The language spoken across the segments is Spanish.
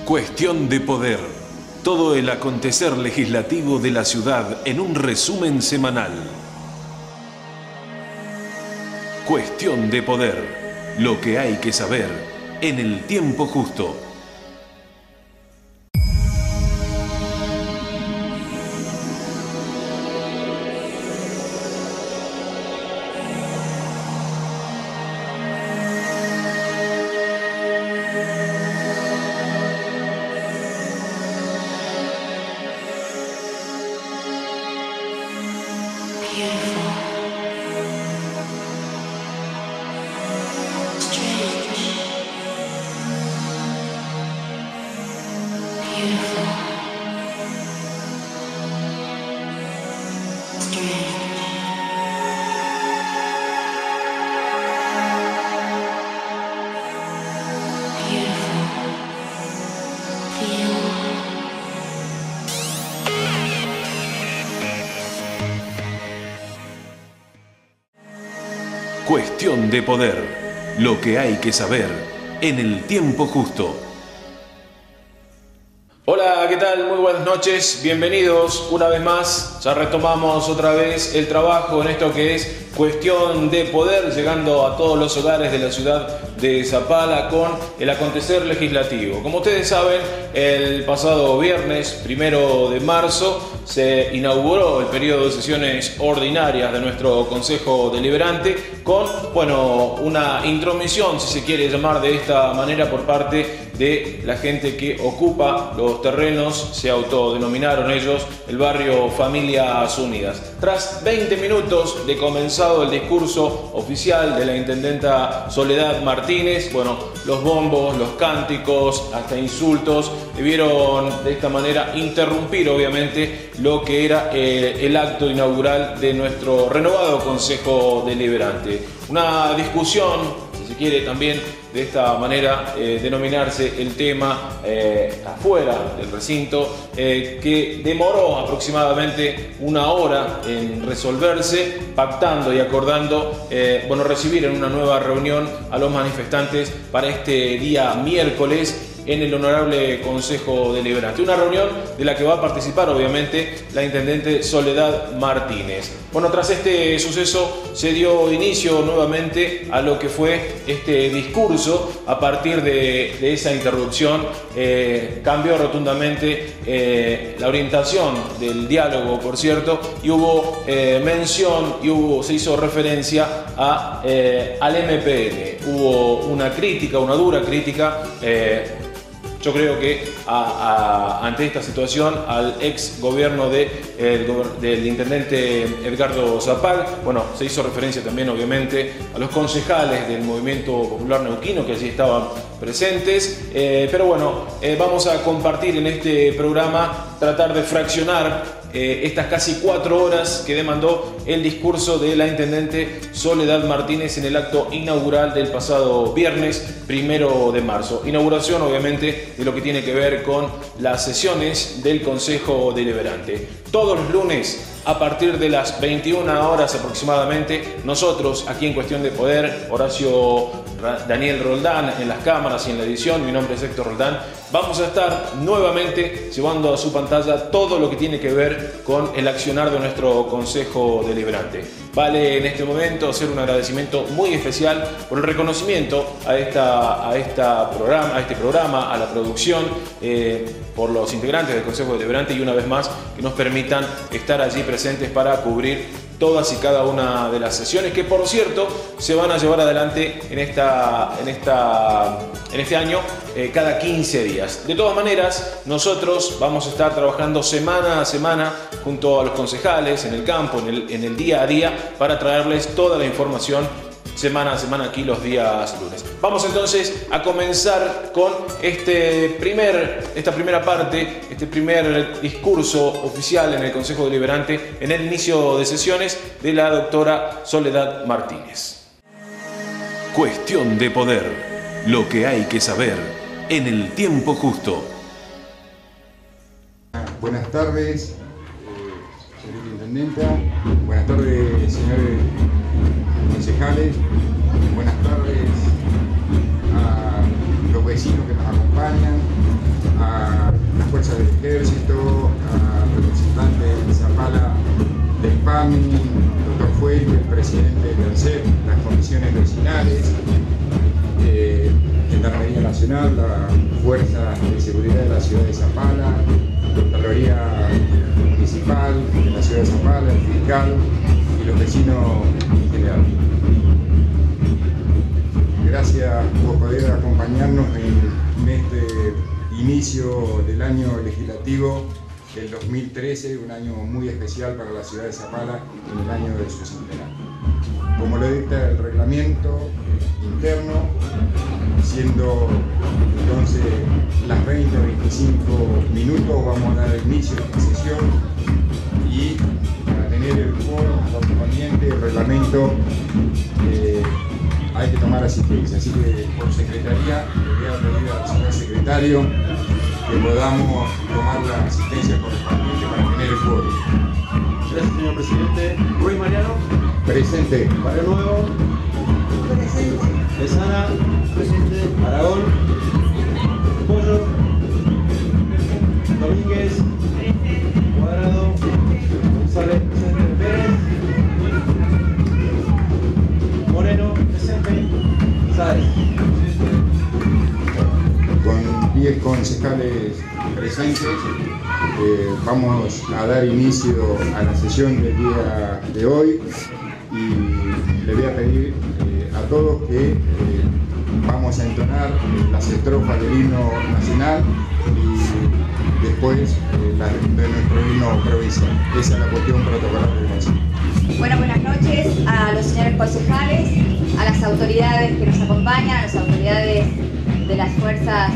Cuestión de poder. Todo el acontecer legislativo de la ciudad en un resumen semanal. Cuestión de poder. Lo que hay que saber en el tiempo justo. Cuestión de poder. Lo que hay que saber en el tiempo justo. Hola, ¿qué tal? Muy buenas noches, bienvenidos una vez más. Ya retomamos otra vez el trabajo en esto que es Cuestión de Poder, llegando a todos los hogares de la ciudad de Zapala con el acontecer legislativo. Como ustedes saben, el pasado viernes 1 de marzo se inauguró el periodo de sesiones ordinarias de nuestro Consejo Deliberante con, una intromisión, si se quiere llamar de esta manera, por parte de la gente que ocupa los terrenos. Se autodenominaron ellos el barrio Familias Unidas. Tras 20 minutos de comenzado el discurso oficial de la intendenta Soledad Martínez, los bombos, los cánticos, hasta insultos, debieron de esta manera interrumpir obviamente lo que era el acto inaugural de nuestro renovado Consejo Deliberante. Una discusión, si se quiere también de esta manera denominarse el tema afuera del recinto, que demoró aproximadamente una hora en resolverse, pactando y acordando recibir en una nueva reunión a los manifestantes para este día miércoles en el Honorable Consejo Deliberante. Una reunión de la que va a participar obviamente la intendente Soledad Martínez. Tras este suceso se dio inicio nuevamente a lo que fue este discurso. A partir de esa interrupción cambió rotundamente la orientación del diálogo, por cierto, y hubo mención y se hizo referencia al MPN. Hubo una crítica, una dura crítica. Yo creo que ante esta situación al ex gobierno del intendente Edgardo Zapag, se hizo referencia también obviamente a los concejales del Movimiento Popular Neuquino que allí estaban presentes, vamos a compartir en este programa, tratar de fraccionar estas casi 4 horas que demandó el discurso de la intendente Soledad Martínez en el acto inaugural del pasado viernes 1 de marzo. Inauguración obviamente de lo que tiene que ver con las sesiones del Consejo Deliberante. Todos los lunes a partir de las 21 horas aproximadamente, nosotros aquí en Cuestión de Poder, Horacio Daniel Roldán en las cámaras y en la edición, mi nombre es Héctor Roldán, vamos a estar nuevamente llevando a su pantalla todo lo que tiene que ver con el accionar de nuestro Consejo Deliberante. Vale en este momento hacer un agradecimiento muy especial por el reconocimiento a este programa, a la producción, por los integrantes del Consejo Deliberante y una vez más que nos permitan estar allí presentes para cubrir todas y cada una de las sesiones que, por cierto, se van a llevar adelante en este año cada 15 días. De todas maneras, nosotros vamos a estar trabajando semana a semana junto a los concejales en el campo, en el día a día, para traerles toda la información semana a semana aquí los días lunes. Vamos entonces a comenzar con esta primera parte, este primer discurso oficial en el Consejo Deliberante en el inicio de sesiones de la doctora Soledad Martínez. Cuestión de poder. Lo que hay que saber en el tiempo justo. Buenas tardes, señorita intendenta. Buenas tardes, señores concejales. Buenas tardes a los vecinos que nos acompañan, a fuerzas del ejército, a representantes de Zapala del PAMI, doctor Fuente, el presidente del CEP, las comisiones vecinales, Gendarmería Nacional, la Fuerza de Seguridad de la ciudad de Zapala, Contraloría Municipal de la ciudad de Zapala, el fiscal y los vecinos en general. Gracias por poder acompañarnos en este inicio del año legislativo del 2013, un año muy especial para la ciudad de Zapala en el año de su centenario. Como lo dicta el reglamento interno, siendo entonces las 20:25 minutos, vamos a dar inicio a esta sesión y para tener el foro correspondiente, el reglamento, hay que tomar asistencia. Así que por secretaría le voy a pedir al señor secretario que podamos tomar la asistencia correspondiente para tener el foro. Gracias, señor presidente. Ruiz Mariano. Presente. Barrio Nuevo. Presente. Lesana. Presente. Aragón. Pollo. Domínguez. Cuadrado. González. Presente. Pérez. Moreno. Presente. Sáez. Con 10 concejales presentes, vamos a dar inicio a la sesión del día de hoy y le voy a pedir a todos que vamos a entonar las estrofas del himno nacional y después de nuestro himno provincial. Esa es la cuestión protocolar del Consejo. Bueno, buenas noches a los señores concejales, a las autoridades que nos acompañan, a las autoridades de las fuerzas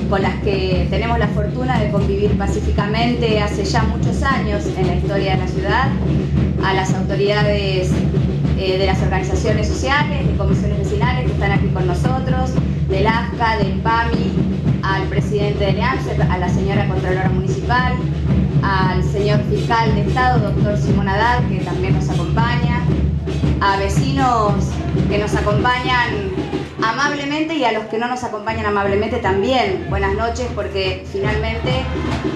con las que tenemos la fortuna de convivir pacíficamente hace ya muchos años en la historia de la ciudad, a las autoridades de las organizaciones sociales, de comisiones vecinales que están aquí con nosotros, del AFCA, del PAMI, al presidente del AMSEP, a la señora Contralora Municipal, al señor Fiscal de Estado, doctor Simón Haddad, que también nos acompaña, a vecinos que nos acompañan amablemente y a los que no nos acompañan amablemente también. Buenas noches, porque finalmente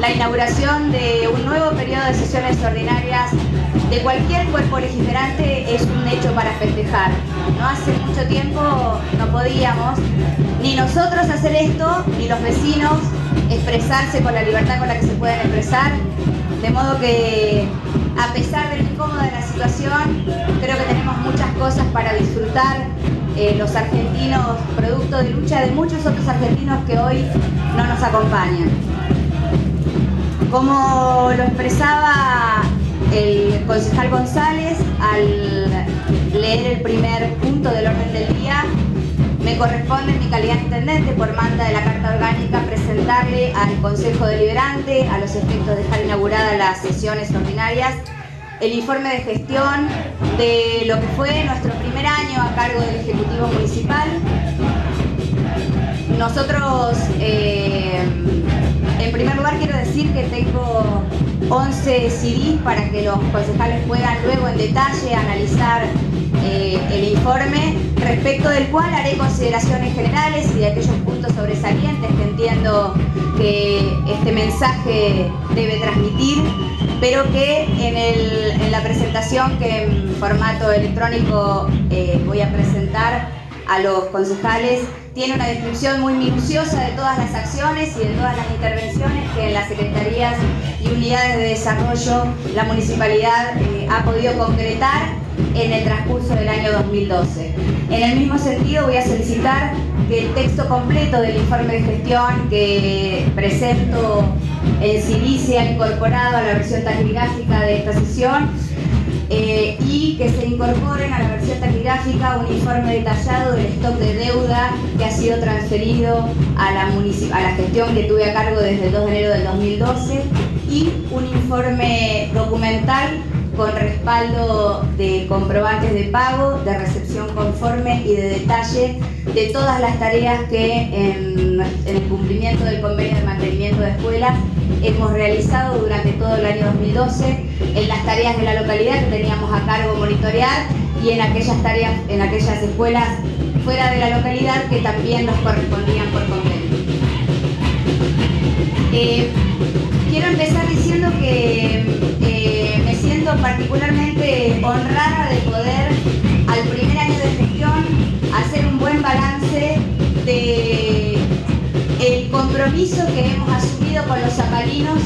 la inauguración de un nuevo periodo de sesiones ordinarias de cualquier cuerpo legislante es un hecho para festejar. No hace mucho tiempo no podíamos ni nosotros hacer esto, ni los vecinos expresarse con la libertad con la que se pueden expresar, de modo que a pesar de lo incómoda de la situación, creo que tenemos muchas cosas para disfrutar los argentinos, producto de lucha de muchos otros argentinos que hoy no nos acompañan. Como lo expresaba el concejal González al leer el primer punto del orden del día, me corresponde en mi calidad de intendente, por manda de la Carta Orgánica, presentarle al Consejo Deliberante, a los efectos de dejar inauguradas las sesiones ordinarias, el informe de gestión de lo que fue nuestro primer año a cargo del Ejecutivo Municipal. Nosotros, en primer lugar, quiero decir que tengo 11 CDs para que los concejales puedan luego en detalle analizar el informe, respecto del cual haré consideraciones generales y de aquellos puntos sobresalientes que entiendo que este mensaje debe transmitir, pero que en la presentación que en formato electrónico voy a presentar a los concejales tiene una descripción muy minuciosa de todas las acciones y de todas las intervenciones que en las secretarías y unidades de desarrollo la municipalidad ha podido concretar en el transcurso del año 2012. En el mismo sentido, voy a solicitar que el texto completo del informe de gestión que presento en CD sea incorporado a la versión taquigráfica de esta sesión y que se incorporen a la versión taquigráfica un informe detallado del stock de deuda que ha sido transferido a la gestión que tuve a cargo desde el 2 de enero del 2012 y un informe documental con respaldo de comprobantes de pago, de recepción conforme y de detalle de todas las tareas que en el cumplimiento del convenio de mantenimiento de escuelas hemos realizado durante todo el año 2012 en las tareas de la localidad que teníamos a cargo monitorear y en aquellas tareas, en aquellas escuelas fuera de la localidad que también nos correspondían por convenio. que me siento particularmente honrada de poder, al primer año de gestión, hacer un buen balance de el compromiso que hemos asumido con los zapalinos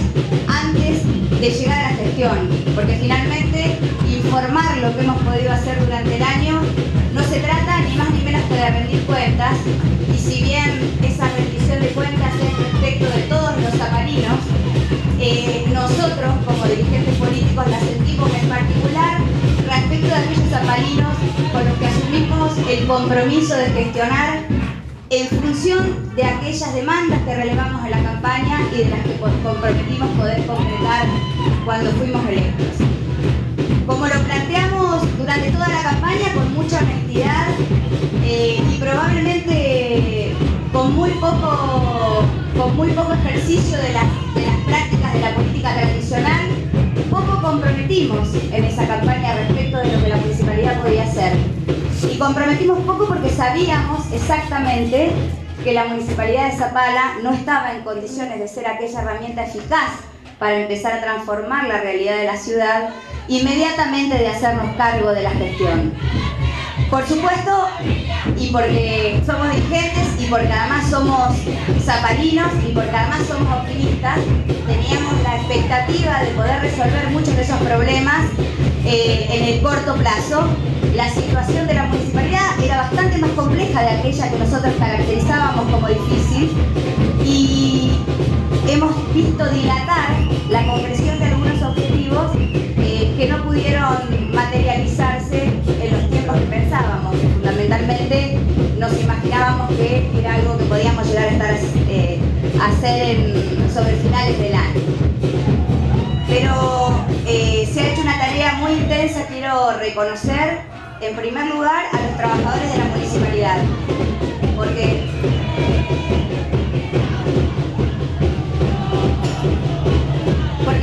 antes de llegar a la gestión, porque finalmente informar lo que hemos podido hacer durante el año no se trata ni más ni menos que de rendir cuentas, y si bien esa rendición de cuentas es respecto de todos los zapalinos, nosotros como dirigentes políticos la sentimos en particular respecto de aquellos zapalinos con los que asumimos el compromiso de gestionar en función de aquellas demandas que relevamos en la campaña y de las que comprometimos poder concretar cuando fuimos electos. Como lo planteamos durante toda la campaña, con mucha honestidad y probablemente con muy poco ejercicio de las prácticas de la política tradicional, poco comprometimos en esa campaña respecto de lo que la municipalidad podía hacer. Y comprometimos poco porque sabíamos exactamente que la Municipalidad de Zapala no estaba en condiciones de ser aquella herramienta eficaz para empezar a transformar la realidad de la ciudad, inmediatamente de hacernos cargo de la gestión. Por supuesto, y porque somos dirigentes, y porque además somos zapalinos, y porque además somos optimistas, teníamos la expectativa de poder resolver muchos de esos problemas en el corto plazo. La situación de la municipalidad era bastante más compleja de aquella que nosotros caracterizábamos como difícil, y hemos visto dilatar la concreción de algunos objetivos que no pudieron materializarse en los tiempos que pensábamos. Fundamentalmente nos imaginábamos que era algo que podíamos llegar a hacer sobre finales del año. Pero se ha hecho una tarea muy intensa. Quiero reconocer en primer lugar a los trabajadores de la municipalidad, porque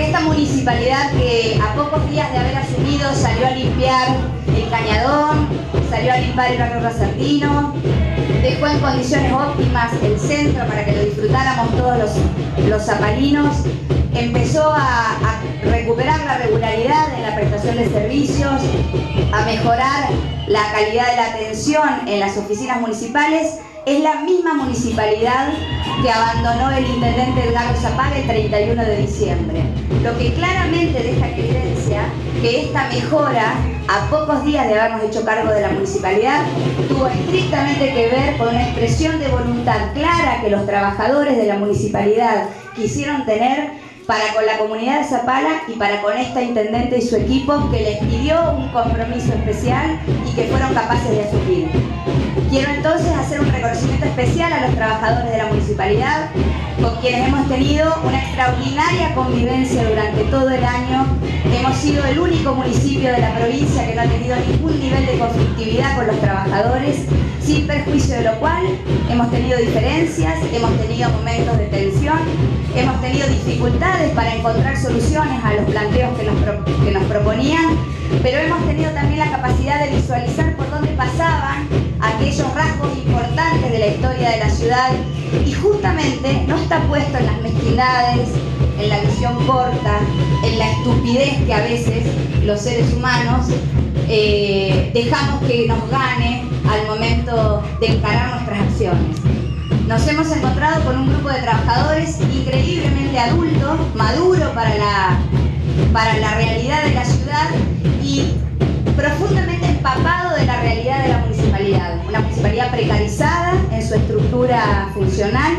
esta municipalidad, que a pocos días de haber asumido salió a limpiar el Cañadón, salió a limpiar el barrio Rosartino, dejó en condiciones óptimas el centro para que lo disfrutáramos todos los zapalinos, empezó a recuperar la regularidad en la prestación de servicios, a mejorar la calidad de la atención en las oficinas municipales. Es la misma municipalidad que abandonó el intendente Edgardo Zapala el 31 de diciembre, lo que claramente deja en evidencia que esta mejora, a pocos días de habernos hecho cargo de la municipalidad, tuvo estrictamente que ver con una expresión de voluntad clara que los trabajadores de la municipalidad quisieron tener para con la comunidad de Zapala y para con esta intendente y su equipo, que les pidió un compromiso especial y que fueron capaces de asumir. Quiero entonces hacer un reconocimiento especial a los trabajadores de la municipalidad, con quienes hemos tenido una extraordinaria convivencia durante todo el año. Hemos sido el único municipio de la provincia que no ha tenido ningún nivel de conflictividad con los trabajadores, sin perjuicio de lo cual hemos tenido diferencias, hemos tenido momentos de tensión, hemos tenido dificultades para encontrar soluciones a los planteos que nos proponían, pero hemos tenido también la capacidad de visualizar por dónde pasaban aquellos rasgos importantes de la historia de la ciudad, y justamente no está puesto en las mezquindades, en la visión corta, en la estupidez que a veces los seres humanos dejamos que nos gane al momento de encarar nuestras acciones. Nos hemos encontrado con un grupo de trabajadores increíblemente adulto, maduro para la realidad de la ciudad y profundamente empapado de la realidad de la municipalidad. Una municipalidad precarizada en su estructura funcional,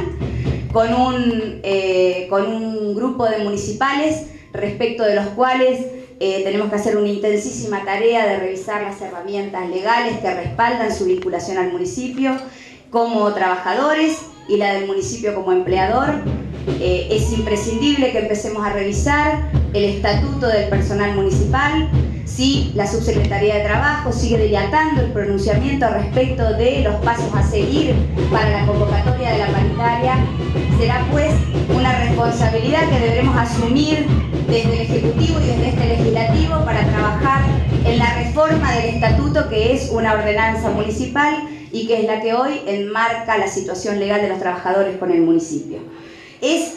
con un grupo de municipales respecto de los cuales tenemos que hacer una intensísima tarea de revisar las herramientas legales que respaldan su vinculación al municipio como trabajadores y la del municipio como empleador. Es imprescindible que empecemos a revisar el estatuto del personal municipal. Si la Subsecretaría de Trabajo sigue dilatando el pronunciamiento respecto de los pasos a seguir para la convocatoria de la paritaria, será pues una responsabilidad que deberemos asumir desde el Ejecutivo y desde este Legislativo para trabajar en la reforma del estatuto, que es una ordenanza municipal y que es la que hoy enmarca la situación legal de los trabajadores con el municipio. Es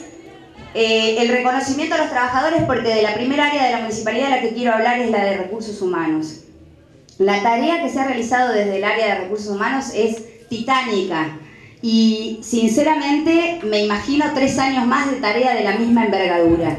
el reconocimiento a los trabajadores, porque de la primera área de la municipalidad de la que quiero hablar es la de recursos humanos. La tarea que se ha realizado desde el área de recursos humanos es titánica y sinceramente me imagino 3 años más de tarea de la misma envergadura.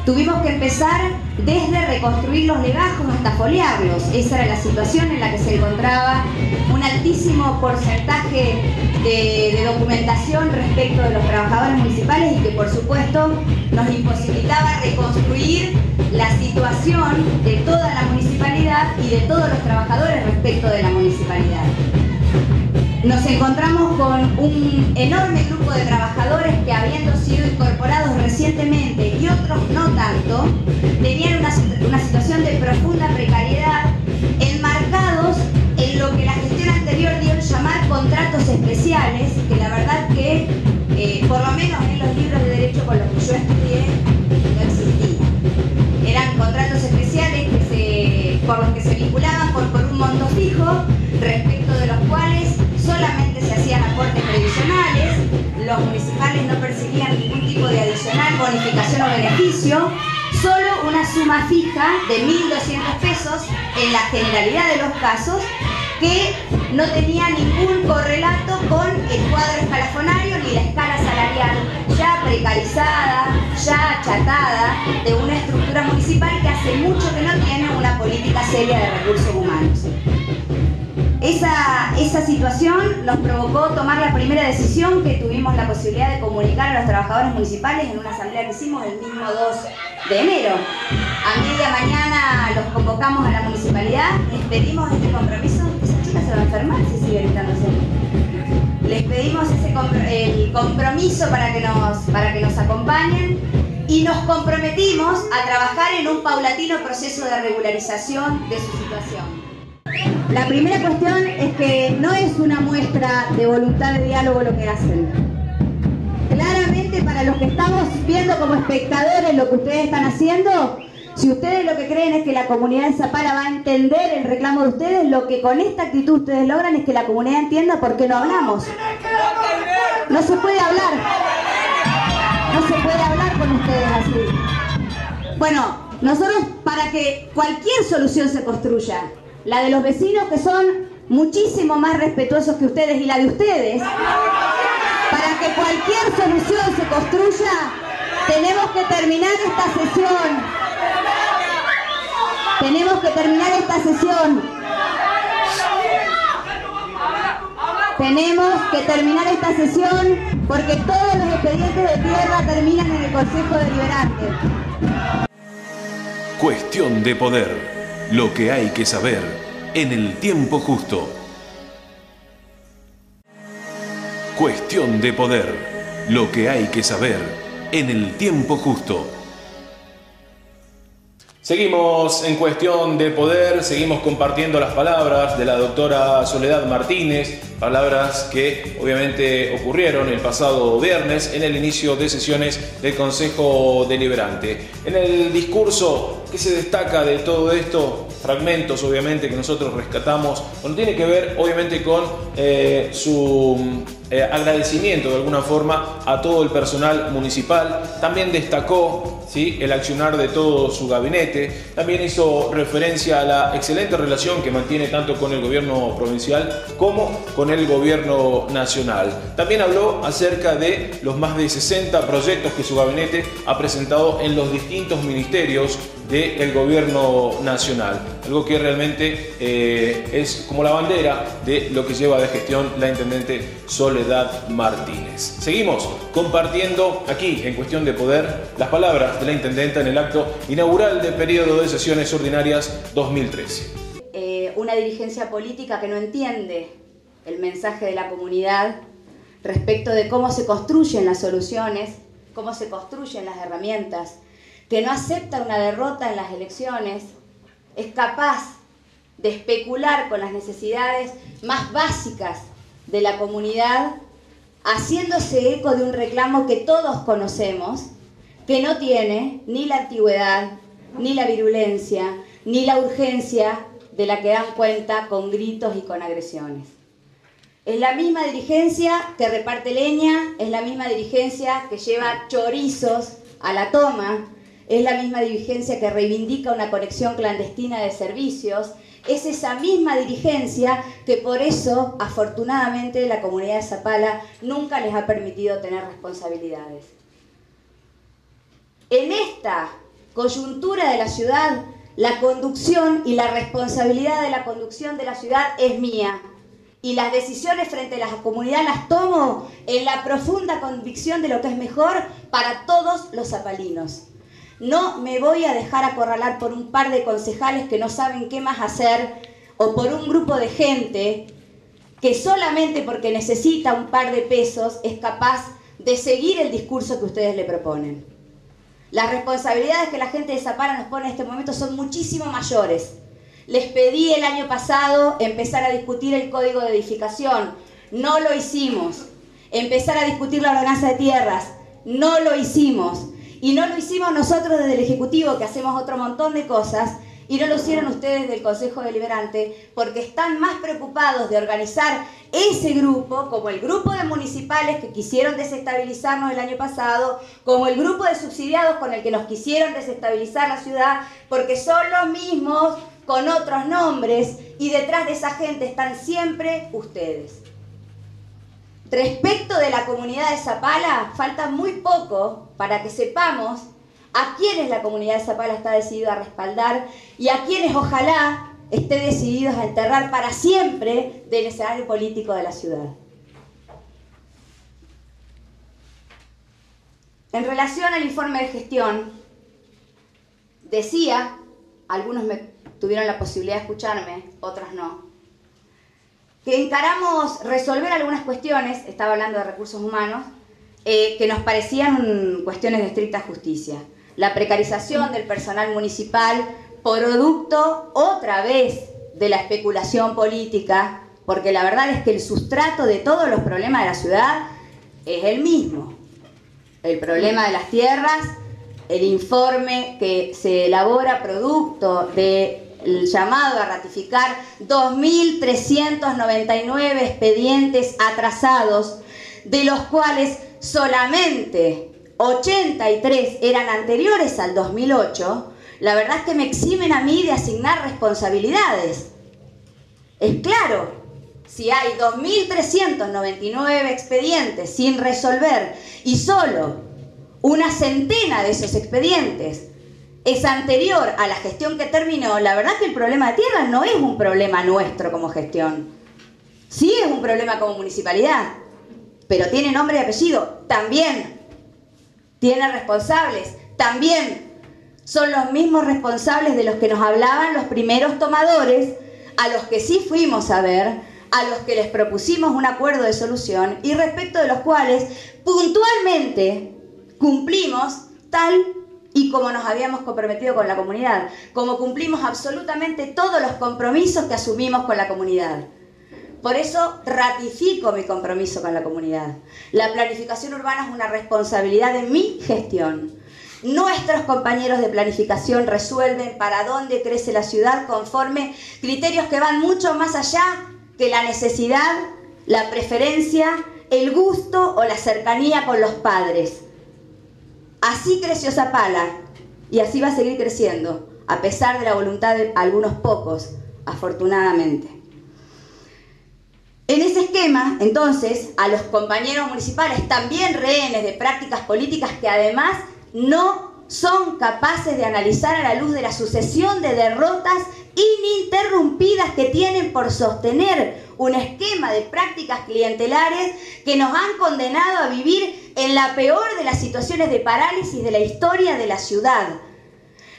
Tuvimos que empezar desde reconstruir los legajos hasta foliarlos. Esa era la situación en la que se encontraba un altísimo porcentaje de documentación respecto de los trabajadores municipales y que por supuesto nos imposibilitaba reconstruir la situación de toda la municipalidad y de todos los trabajadores respecto de la municipalidad. Nos encontramos con un enorme grupo de trabajadores que, habiendo sido incorporados recientemente y otros no tanto, tenían una situación de profunda precariedad, enmarcados en lo que la gestión anterior dio en llamar contratos especiales, que la verdad que, por lo menos en los libros de derecho con los que yo estudié, no existían. Eran contratos especiales por los que se vinculaban por un monto fijo, respecto de los cuales solamente se hacían aportes previsionales, los municipales no percibían ningún tipo de adicional, bonificación o beneficio, solo una suma fija de 1.200 pesos en la generalidad de los casos, que no tenía ningún correlato con el cuadro escalafonario ni la escala salarial ya precarizada, ya achatada de una estructura municipal que hace mucho que no tiene una política seria de recursos humanos. Esa situación nos provocó tomar la primera decisión que tuvimos la posibilidad de comunicar a los trabajadores municipales en una asamblea que hicimos el mismo 2 de enero. A media mañana los convocamos a la municipalidad, les pedimos este compromiso. Esa chica se va a enfermar si sigue gritándose. Les pedimos el compromiso para que nos acompañen y nos comprometimos a trabajar en un paulatino proceso de regularización de su situación. La primera cuestión es que no es una muestra de voluntad de diálogo lo que hacen. Claramente, para los que estamos viendo como espectadores lo que ustedes están haciendo, si ustedes lo que creen es que la comunidad de Zapala va a entender el reclamo de ustedes, lo que con esta actitud ustedes logran es que la comunidad entienda por qué no hablamos. No se puede hablar. No se puede hablar con ustedes así. Bueno, nosotros, para que cualquier solución se construya, la de los vecinos, que son muchísimo más respetuosos que ustedes, y la de ustedes, para que cualquier solución se construya, tenemos que terminar esta sesión. Tenemos que terminar esta sesión. Tenemos que terminar esta sesión porque todos los expedientes de tierra terminan en el Consejo Deliberante. Cuestión de poder. Lo que hay que saber en el tiempo justo. Cuestión de poder. Lo que hay que saber en el tiempo justo. Seguimos en Cuestión de Poder, seguimos compartiendo las palabras de la doctora Soledad Martínez, palabras que obviamente ocurrieron el pasado viernes en el inicio de sesiones del Consejo Deliberante. En el discurso, ¿qué se destaca de todo esto? Fragmentos obviamente que nosotros rescatamos, tiene que ver obviamente con su agradecimiento de alguna forma a todo el personal municipal. También destacó, ¿sí?, el accionar de todo su gabinete. También hizo referencia a la excelente relación que mantiene tanto con el gobierno provincial como con el gobierno nacional. También habló acerca de los más de 60 proyectos que su gabinete ha presentado en los distintos ministerios del gobierno nacional, algo que realmente es como la bandera de lo que lleva de gestión la intendente Soledad Martínez. Seguimos compartiendo aquí en Cuestión de Poder las palabras de la intendenta en el acto inaugural del periodo de sesiones ordinarias 2013. Una dirigencia política que no entiende el mensaje de la comunidad respecto de cómo se construyen las soluciones, cómo se construyen las herramientas, que no acepta una derrota en las elecciones, es capaz de especular con las necesidades más básicas de la comunidad, haciéndose eco de un reclamo que todos conocemos, que no tiene ni la antigüedad, ni la virulencia, ni la urgencia de la que dan cuenta con gritos y con agresiones. Es la misma dirigencia que reparte leña, es la misma dirigencia que lleva chorizos a la toma, es la misma dirigencia que reivindica una conexión clandestina de servicios, es esa misma dirigencia que por eso, afortunadamente, la comunidad de Zapala nunca les ha permitido tener responsabilidades. En esta coyuntura de la ciudad, la conducción y la responsabilidad de la conducción de la ciudad es mía. Y las decisiones frente a la comunidad las tomo en la profunda convicción de lo que es mejor para todos los zapalinos. No me voy a dejar acorralar por un par de concejales que no saben qué más hacer o por un grupo de gente que solamente porque necesita un par de pesos es capaz de seguir el discurso que ustedes le proponen. Las responsabilidades que la gente de Zapala nos pone en este momento son muchísimo mayores. Les pedí el año pasado empezar a discutir el código de edificación, no lo hicimos. Empezar a discutir la ordenanza de tierras, no lo hicimos. Y no lo hicimos nosotros desde el Ejecutivo, que hacemos otro montón de cosas, y no lo hicieron ustedes del Consejo Deliberante, porque están más preocupados de organizar ese grupo, como el grupo de municipales que quisieron desestabilizarnos el año pasado, como el grupo de subsidiados con el que nos quisieron desestabilizar la ciudad, porque son los mismos con otros nombres, y detrás de esa gente están siempre ustedes. Respecto de la comunidad de Zapala, falta muy poco para que sepamos a quienes la comunidad de Zapala está decidida a respaldar y a quienes ojalá esté decididos a enterrar para siempre del escenario político de la ciudad. En relación al informe de gestión, decía, algunos tuvieron la posibilidad de escucharme, otros no, que encaramos resolver algunas cuestiones, estaba hablando de recursos humanos, que nos parecían cuestiones de estricta justicia. La precarización del personal municipal, producto otra vez de la especulación política, porque la verdad es que el sustrato de todos los problemas de la ciudad es el mismo. El problema de las tierras, el informe que se elabora producto de el llamado a ratificar 2.399 expedientes atrasados, de los cuales solamente 83 eran anteriores al 2008, la verdad es que me eximen a mí de asignar responsabilidades. Es claro, si hay 2.399 expedientes sin resolver y solo una centena de esos expedientes es anterior a la gestión que terminó, la verdad que el problema de tierras no es un problema nuestro como gestión. Sí es un problema como municipalidad, pero tiene nombre y apellido, también. Tiene responsables, también. Son los mismos responsables de los que nos hablaban los primeros tomadores, a los que sí fuimos a ver, a los que les propusimos un acuerdo de solución y respecto de los cuales puntualmente cumplimos tal y como nos habíamos comprometido con la comunidad, como cumplimos absolutamente todos los compromisos que asumimos con la comunidad. Por eso ratifico mi compromiso con la comunidad. La planificación urbana es una responsabilidad de mi gestión. Nuestros compañeros de planificación resuelven para dónde crece la ciudad conforme criterios que van mucho más allá que la necesidad, la preferencia, el gusto o la cercanía con los padres. Así creció Zapala y así va a seguir creciendo, a pesar de la voluntad de algunos pocos, afortunadamente. En ese esquema, entonces, a los compañeros municipales, también rehenes de prácticas políticas que además no son capaces de analizar a la luz de la sucesión de derrotas ininterrumpidas que tienen por sostener un esquema de prácticas clientelares que nos han condenado a vivir en la peor de las situaciones de parálisis de la historia de la ciudad.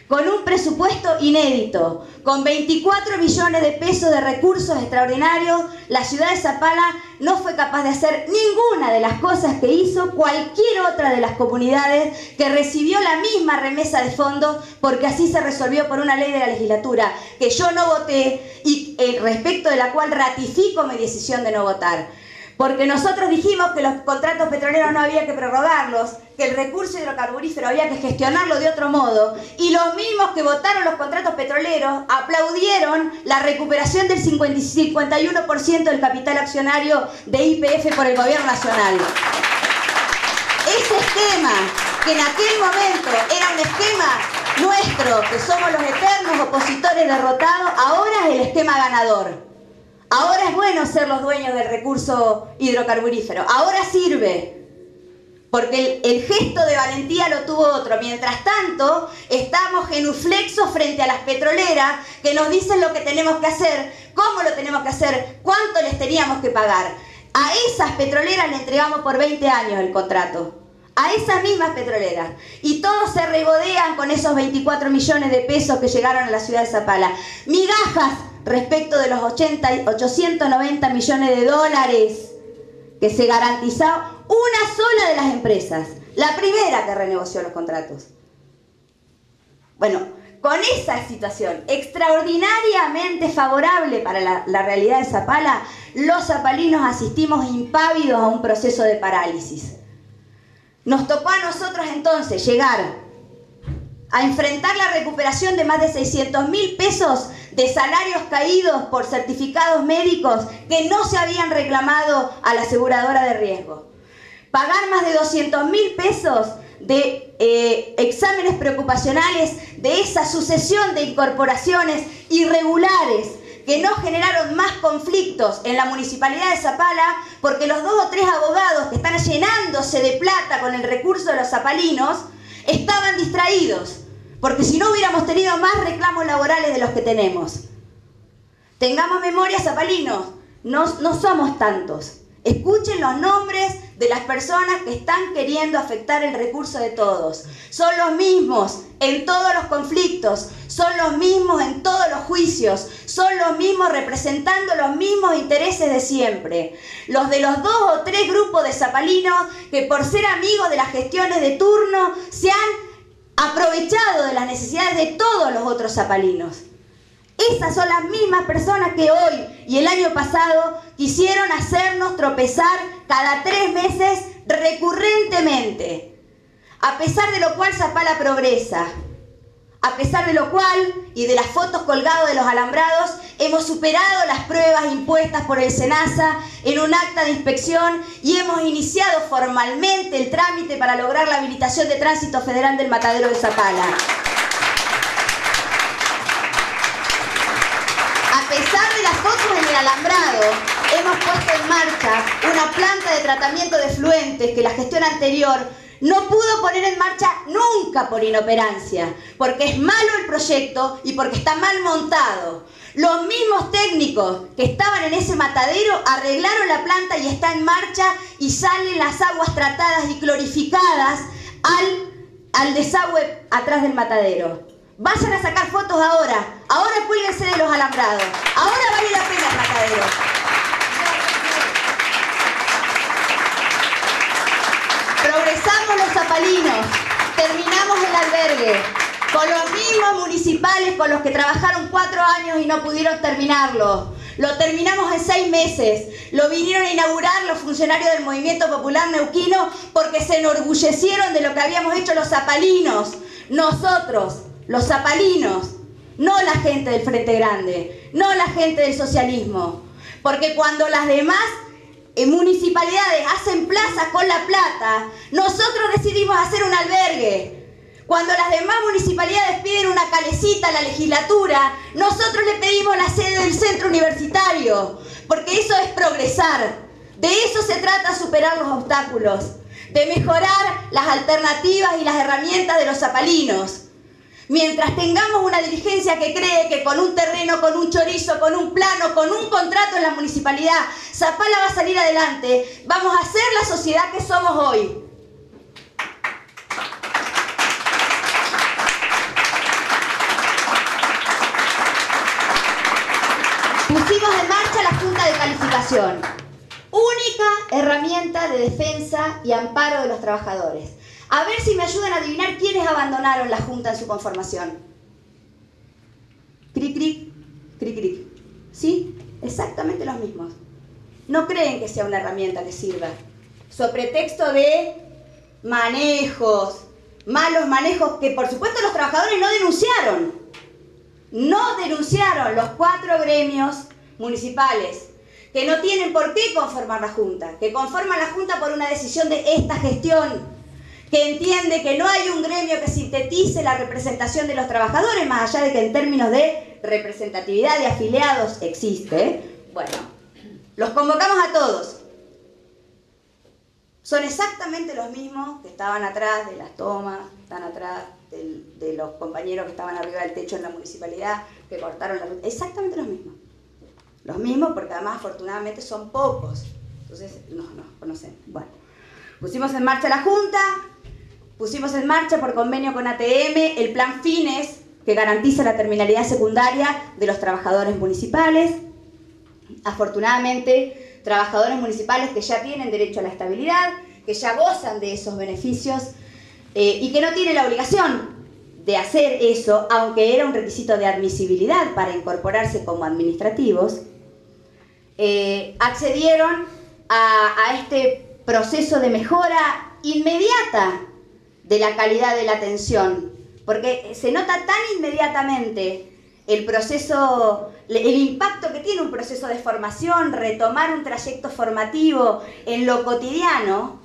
Con un presupuesto inédito, con 24 millones de pesos de recursos extraordinarios, la ciudad de Zapala no fue capaz de hacer ninguna de las cosas que hizo cualquier otra de las comunidades que recibió la misma remesa de fondos, porque así se resolvió por una ley de la legislatura que yo no voté y respecto de la cual ratifico mi decisión de no votar. Porque nosotros dijimos que los contratos petroleros no había que prorrogarlos, que el recurso hidrocarburífero había que gestionarlo de otro modo, y los mismos que votaron los contratos petroleros aplaudieron la recuperación del 51% del capital accionario de YPF por el gobierno nacional. Ese esquema, que en aquel momento era un esquema nuestro, que somos los eternos opositores derrotados, ahora es el esquema ganador. Ahora es bueno ser los dueños del recurso hidrocarburífero. Ahora sirve. Porque el gesto de valentía lo tuvo otro. Mientras tanto, estamos genuflexos frente a las petroleras que nos dicen lo que tenemos que hacer, cómo lo tenemos que hacer, cuánto les teníamos que pagar. A esas petroleras le entregamos por 20 años el contrato. A esas mismas petroleras. Y todos se regodean con esos 24 millones de pesos que llegaron a la ciudad de Zapala. Migajas respecto de los 890 millones de dólares que se garantizó una sola de las empresas, la primera que renegoció los contratos. Bueno, con esa situación extraordinariamente favorable para la realidad de Zapala, los zapalinos asistimos impávidos a un proceso de parálisis. Nos tocó a nosotros entonces llegar a enfrentar la recuperación de más de 600.000 pesos de salarios caídos por certificados médicos que no se habían reclamado a la aseguradora de riesgo. Pagar más de 200.000 pesos de exámenes preocupacionales de esa sucesión de incorporaciones irregulares que no generaron más conflictos en la municipalidad de Zapala, porque los 2 o 3 abogados que están llenándose de plata con el recurso de los zapalinos estaban distraídos, porque si no hubiéramos tenido más reclamos laborales de los que tenemos. Tengamos memoria, zapalinos, no somos tantos. Escuchen los nombres de las personas que están queriendo afectar el recurso de todos. Son los mismos en todos los conflictos, son los mismos en todos los juicios, son los mismos representando los mismos intereses de siempre. Los de los 2 o 3 grupos de zapalinos que por ser amigos de las gestiones de turno se han aprovechado de las necesidades de todos los otros zapalinos. Esas son las mismas personas que hoy y el año pasado quisieron hacernos tropezar cada 3 meses recurrentemente. A pesar de lo cual Zapala progresa. A pesar de lo cual, y de las fotos colgadas de los alambrados, hemos superado las pruebas impuestas por el SENASA en un acta de inspección y hemos iniciado formalmente el trámite para lograr la habilitación de tránsito federal del matadero de Zapala. A pesar de las fotos en el alambrado, hemos puesto en marcha una planta de tratamiento de efluentes que la gestión anterior no pudo poner en marcha nunca por inoperancia, porque es malo el proyecto y porque está mal montado. Los mismos técnicos que estaban en ese matadero arreglaron la planta y está en marcha y salen las aguas tratadas y clorificadas al desagüe atrás del matadero. Vayan a sacar fotos ahora cuélguense de los alambrados, ahora vale la pena el matadero. Progresamos los zapalinos, terminamos el albergue, con los mismos municipales con los que trabajaron 4 años y no pudieron terminarlo. Lo terminamos en 6 meses, lo vinieron a inaugurar los funcionarios del Movimiento Popular Neuquino porque se enorgullecieron de lo que habíamos hecho los zapalinos, nosotros, los zapalinos, no la gente del Frente Grande, no la gente del socialismo, porque cuando las demás municipalidades hacen plazas con la plata, nosotros decidimos hacer un albergue. Cuando las demás municipalidades piden una calecita a la legislatura, nosotros le pedimos la sede del centro universitario, porque eso es progresar. De eso se trata, superar los obstáculos, de mejorar las alternativas y las herramientas de los zapalinos. Mientras tengamos una dirigencia que cree que con un terreno, con un chorizo, con un plano, con un contrato en la municipalidad, Zapala va a salir adelante, vamos a ser la sociedad que somos hoy. Pusimos en marcha la Junta de Calificación, única herramienta de defensa y amparo de los trabajadores. A ver si me ayudan a adivinar quiénes abandonaron la Junta en su conformación. Cric, cric, cric, cric. ¿Sí? Exactamente los mismos. no creen que sea una herramienta que sirva. So pretexto de manejos, malos manejos, que por supuesto los trabajadores no denunciaron. No denunciaron los 4 gremios municipales, que no tienen por qué conformar la Junta, que conforman la Junta por una decisión de esta gestión, que entiende que no hay un gremio que sintetice la representación de los trabajadores, más allá de que en términos de representatividad de afiliados existe. Bueno, los convocamos a todos. Son exactamente los mismos que estaban atrás de las tomas, están atrás de los compañeros que estaban arriba del techo en la municipalidad, que cortaron la ruta. Exactamente los mismos. Los mismos porque además afortunadamente son pocos. Entonces nos conocen. Bueno, pusimos en marcha la Junta, pusimos en marcha por convenio con ATM el plan Fines, que garantiza la terminalidad secundaria de los trabajadores municipales. Afortunadamente, trabajadores municipales que ya tienen derecho a la estabilidad, que ya gozan de esos beneficios y que no tienen la obligación de hacer eso, aunque era un requisito de admisibilidad para incorporarse como administrativos, accedieron a este proceso de mejora inmediata de la calidad de la atención, porque se nota tan inmediatamente el proceso, el impacto que tiene un proceso de formación, retomar un trayecto formativo en lo cotidiano,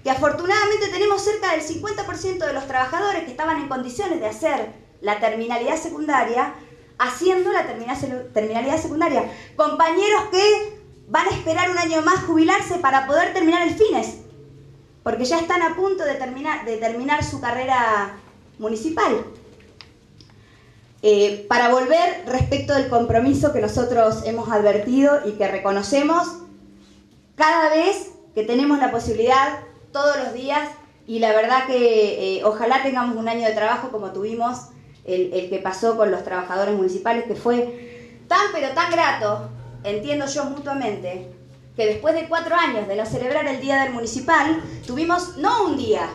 que afortunadamente tenemos cerca del 50% de los trabajadores que estaban en condiciones de hacer la terminalidad secundaria, haciendo la terminalidad secundaria. Compañeros que van a esperar un año más jubilarse para poder terminar el Fines, porque ya están a punto de terminar su carrera municipal. Para volver respecto del compromiso que nosotros hemos advertido y que reconocemos cada vez que tenemos la posibilidad, todos los días, y la verdad que ojalá tengamos un año de trabajo como tuvimos el que pasó con los trabajadores municipales, que fue tan pero tan grato, entiendo yo mutuamente, que después de 4 años de no celebrar el Día del Municipal, tuvimos no un día,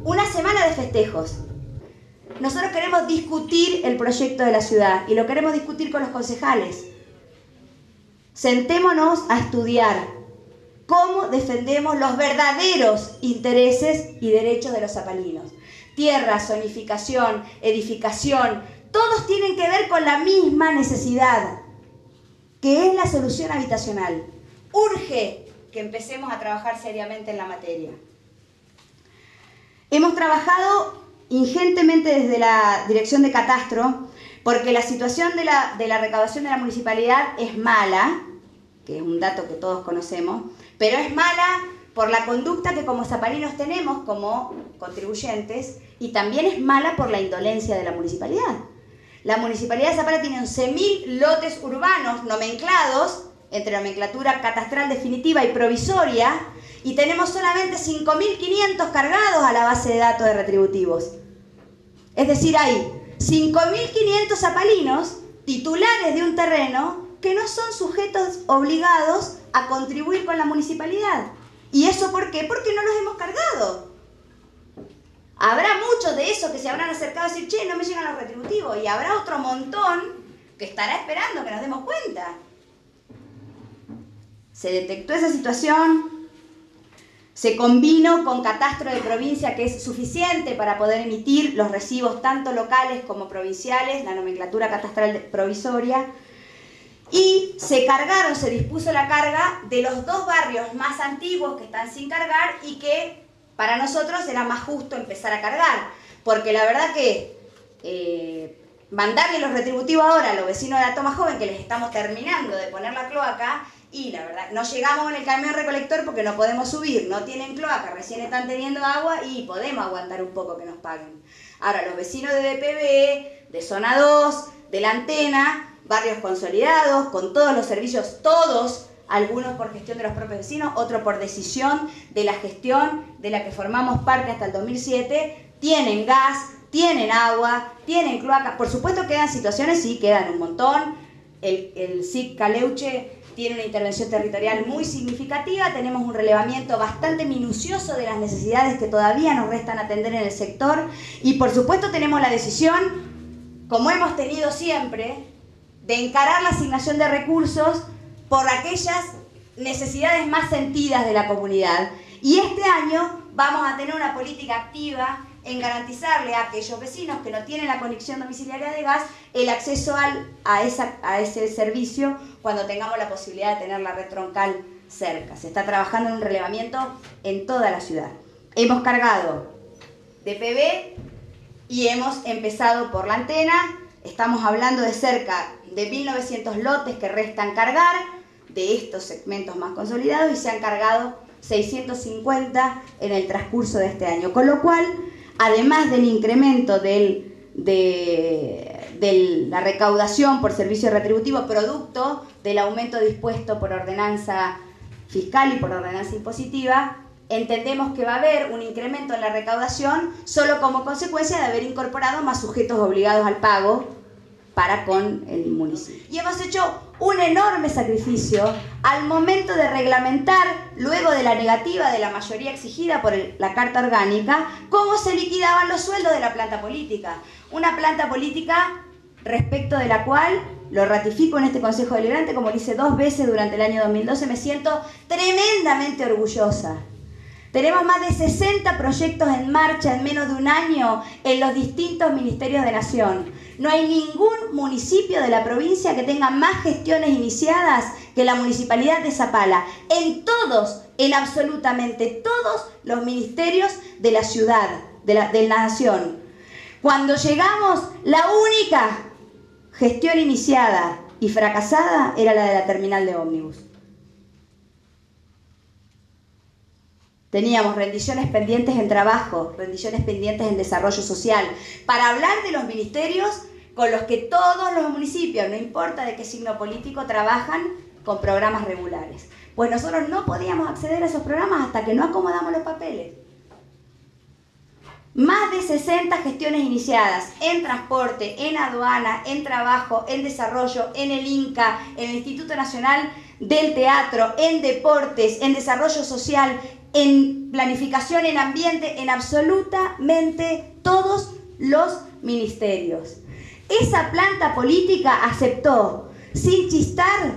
una semana de festejos. Nosotros queremos discutir el proyecto de la ciudad y lo queremos discutir con los concejales. Sentémonos a estudiar cómo defendemos los verdaderos intereses y derechos de los zapalinos. Tierra, zonificación, edificación, todos tienen que ver con la misma necesidad, que es la solución habitacional. Urge que empecemos a trabajar seriamente en la materia. Hemos trabajado ingentemente desde la dirección de catastro, porque la situación de la recaudación de la municipalidad es mala, que es un dato que todos conocemos, pero es mala por la conducta que como zapalinos tenemos como contribuyentes, y también es mala por la indolencia de la municipalidad. La municipalidad de Zapala tiene 11.000 lotes urbanos nomenclados entre nomenclatura catastral definitiva y provisoria, y tenemos solamente 5.500 cargados a la base de datos de retributivos. Es decir, hay 5.500 zapalinos titulares de un terreno que no son sujetos obligados a contribuir con la municipalidad. ¿Y eso por qué? Porque no los hemos cargado. Habrá muchos de esos que se habrán acercado a decir, che, no me llegan los retributivos, y habrá otro montón que estará esperando que nos demos cuenta. Se detectó esa situación, se combinó con catastro de provincia, que es suficiente para poder emitir los recibos tanto locales como provinciales, la nomenclatura catastral provisoria, y se dispuso la carga de los 2 barrios más antiguos que están sin cargar y que para nosotros era más justo empezar a cargar, porque la verdad que mandarle los retributivos ahora a los vecinos de la Toma Joven, que les estamos terminando de poner la cloaca, y la verdad, no llegamos en el camión recolector porque no podemos subir, no tienen cloaca, recién están teniendo agua y podemos aguantar un poco que nos paguen. Ahora, los vecinos de DPB, de Zona 2, de La Antena, barrios consolidados, con todos los servicios, todos, algunos por gestión de los propios vecinos, otros por decisión de la gestión de la que formamos parte hasta el 2007, tienen gas, tienen agua, tienen cloaca. Por supuesto quedan situaciones, sí, quedan un montón. El SIC Caleuche tiene una intervención territorial muy significativa, tenemos un relevamiento bastante minucioso de las necesidades que todavía nos restan atender en el sector, y por supuesto tenemos la decisión, como hemos tenido siempre, de encarar la asignación de recursos por aquellas necesidades más sentidas de la comunidad. Y este año vamos a tener una política activa en garantizarle a aquellos vecinos que no tienen la conexión domiciliaria de gas el acceso a ese servicio cuando tengamos la posibilidad de tener la red troncal cerca. Se está trabajando en un relevamiento en toda la ciudad. Hemos cargado de PV y hemos empezado por la antena. Estamos hablando de cerca de 1.900 lotes que restan cargar de estos segmentos más consolidados y se han cargado 650 en el transcurso de este año. Con lo cual, además del incremento de la recaudación por servicio retributivo producto del aumento dispuesto por ordenanza fiscal y por ordenanza impositiva, entendemos que va a haber un incremento en la recaudación solo como consecuencia de haber incorporado más sujetos obligados al pago para con el municipio. Y hemos hecho un enorme sacrificio al momento de reglamentar, luego de la negativa de la mayoría exigida por la Carta Orgánica, cómo se liquidaban los sueldos de la planta política. Una planta política respecto de la cual, lo ratifico en este Consejo Deliberante, como lo hice 2 veces durante el año 2012, me siento tremendamente orgullosa. Tenemos más de 60 proyectos en marcha en menos de un año en los distintos ministerios de Nación. No hay ningún municipio de la provincia que tenga más gestiones iniciadas que la Municipalidad de Zapala. En todos, en absolutamente todos los ministerios de la ciudad, de la Nación. Cuando llegamos, la única gestión iniciada y fracasada era la de la terminal de ómnibus. Teníamos rendiciones pendientes en trabajo, rendiciones pendientes en desarrollo social, para hablar de los ministerios con los que todos los municipios, no importa de qué signo político, trabajan con programas regulares. Pues nosotros no podíamos acceder a esos programas hasta que no acomodamos los papeles. Más de 60 gestiones iniciadas en transporte, en aduana, en trabajo, en desarrollo, en el INCA, en el Instituto Nacional del Teatro, en deportes, en desarrollo social, en planificación, en ambiente, en absolutamente todos los ministerios. Esa planta política aceptó, sin chistar,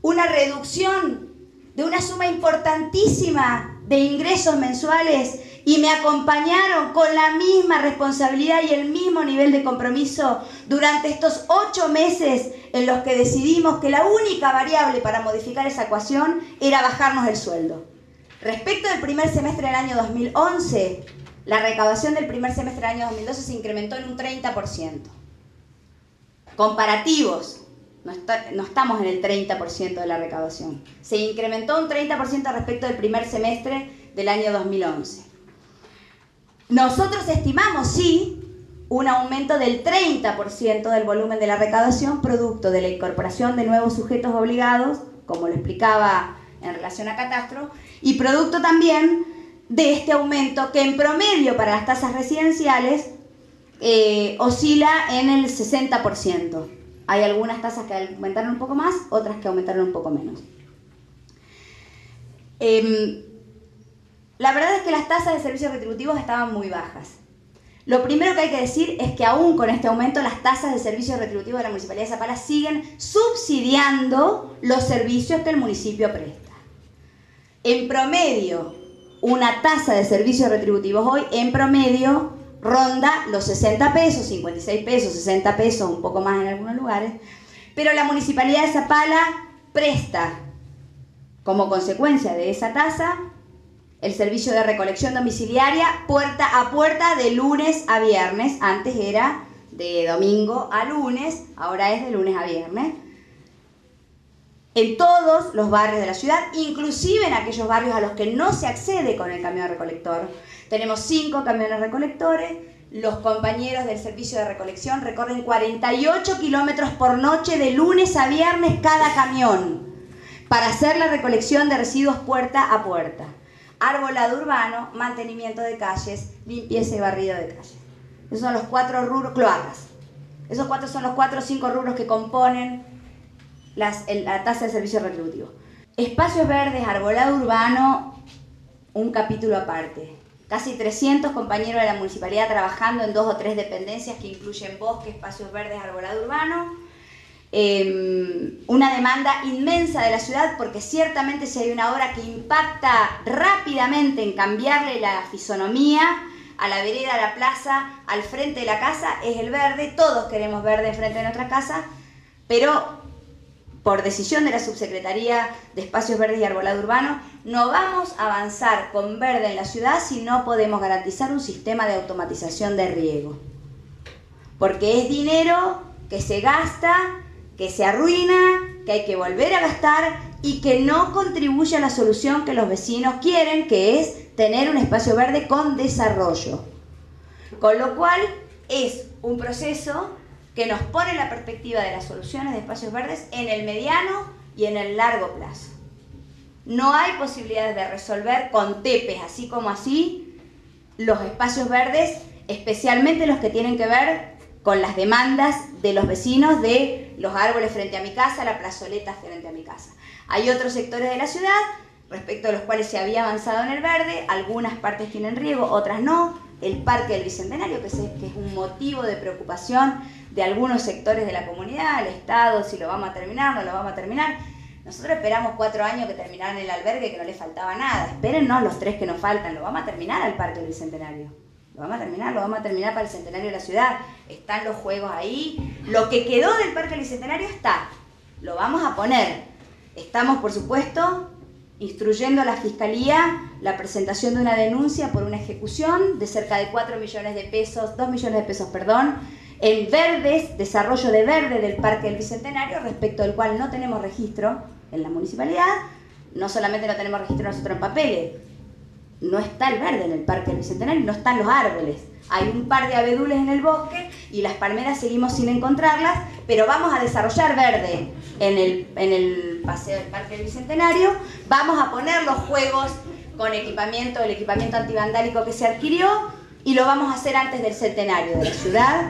una reducción de una suma importantísima de ingresos mensuales y me acompañaron con la misma responsabilidad y el mismo nivel de compromiso durante estos 8 meses en los que decidimos que la única variable para modificar esa ecuación era bajarnos el sueldo. Respecto del primer semestre del año 2011, la recaudación del primer semestre del año 2012 se incrementó en un 30%. Comparativos, no estamos en el 30% de la recaudación. Se incrementó un 30% respecto del primer semestre del año 2011. Nosotros estimamos, sí, un aumento del 30% del volumen de la recaudación producto de la incorporación de nuevos sujetos obligados, como lo explicaba en relación a catastro, y producto también de este aumento que en promedio para las tasas residenciales oscila en el 60%. Hay algunas tasas que aumentaron un poco más, otras que aumentaron un poco menos. La verdad es que las tasas de servicios retributivos estaban muy bajas. Lo primero que hay que decir es que aún con este aumento las tasas de servicios retributivos de la Municipalidad de Zapala siguen subsidiando los servicios que el municipio presta. En promedio, una tasa de servicios retributivos hoy, en promedio, ronda los 60 pesos, 56 pesos, 60 pesos, un poco más en algunos lugares, pero la Municipalidad de Zapala presta, como consecuencia de esa tasa, el servicio de recolección domiciliaria puerta a puerta de lunes a viernes. Antes era de domingo a lunes, ahora es de lunes a viernes. En todos los barrios de la ciudad, inclusive en aquellos barrios a los que no se accede con el camión recolector. Tenemos 5 camiones recolectores. Los compañeros del servicio de recolección recorren 48 kilómetros por noche de lunes a viernes cada camión para hacer la recolección de residuos puerta a puerta. Arbolado urbano, mantenimiento de calles, limpieza y barrido de calles. Esos son los 4 rubros, cloacas. Esos 4 son los 4 o 5 rubros que componen la tasa de servicio retributivo. Espacios verdes, arbolado urbano, un capítulo aparte. Casi 300 compañeros de la municipalidad trabajando en 2 o 3 dependencias que incluyen bosque, espacios verdes, arbolado urbano. una demanda inmensa de la ciudad, porque ciertamente si hay una obra que impacta rápidamente en cambiarle la fisonomía a la vereda, a la plaza, al frente de la casa, es el verde. Todos queremos verde enfrente de nuestra casa, pero por decisión de la Subsecretaría de Espacios Verdes y Arbolado Urbano, no vamos a avanzar con verde en la ciudad si no podemos garantizar un sistema de automatización de riego. Porque es dinero que se gasta, que se arruina, que hay que volver a gastar y que no contribuye a la solución que los vecinos quieren, que es tener un espacio verde con desarrollo. Con lo cual es un proceso que nos pone la perspectiva de las soluciones de espacios verdes en el mediano y en el largo plazo. No hay posibilidades de resolver con tepes, así como así, los espacios verdes, especialmente los que tienen que ver con las demandas de los vecinos de los árboles frente a mi casa, la plazoleta frente a mi casa. Hay otros sectores de la ciudad respecto a los cuales se había avanzado en el verde, algunas partes tienen riego, otras no. El Parque del Bicentenario, que es un motivo de preocupación de algunos sectores de la comunidad, el Estado, si lo vamos a terminar, no lo vamos a terminar. Nosotros esperamos 4 años que terminaran el albergue, que no le faltaba nada. Espérennos los 3 que nos faltan, lo vamos a terminar al Parque del Bicentenario. Lo vamos a terminar para el centenario de la ciudad. Están los juegos ahí. Lo que quedó del Parque del Bicentenario está. Lo vamos a poner. Estamos, por supuesto, instruyendo a la Fiscalía la presentación de una denuncia por una ejecución de cerca de 4 millones de pesos, 2 millones de pesos, perdón, en verdes, desarrollo de verde del Parque del Bicentenario, respecto del cual no tenemos registro en la municipalidad. No solamente no tenemos registro nosotros en papeles, no está el verde en el Parque del Bicentenario, no están los árboles. Hay un par de abedules en el bosque y las palmeras seguimos sin encontrarlas, pero vamos a desarrollar verde en el paseo del Parque del Bicentenario. Vamos a poner los juegos con equipamiento, el equipamiento antivandálico que se adquirió, y lo vamos a hacer antes del centenario de la ciudad,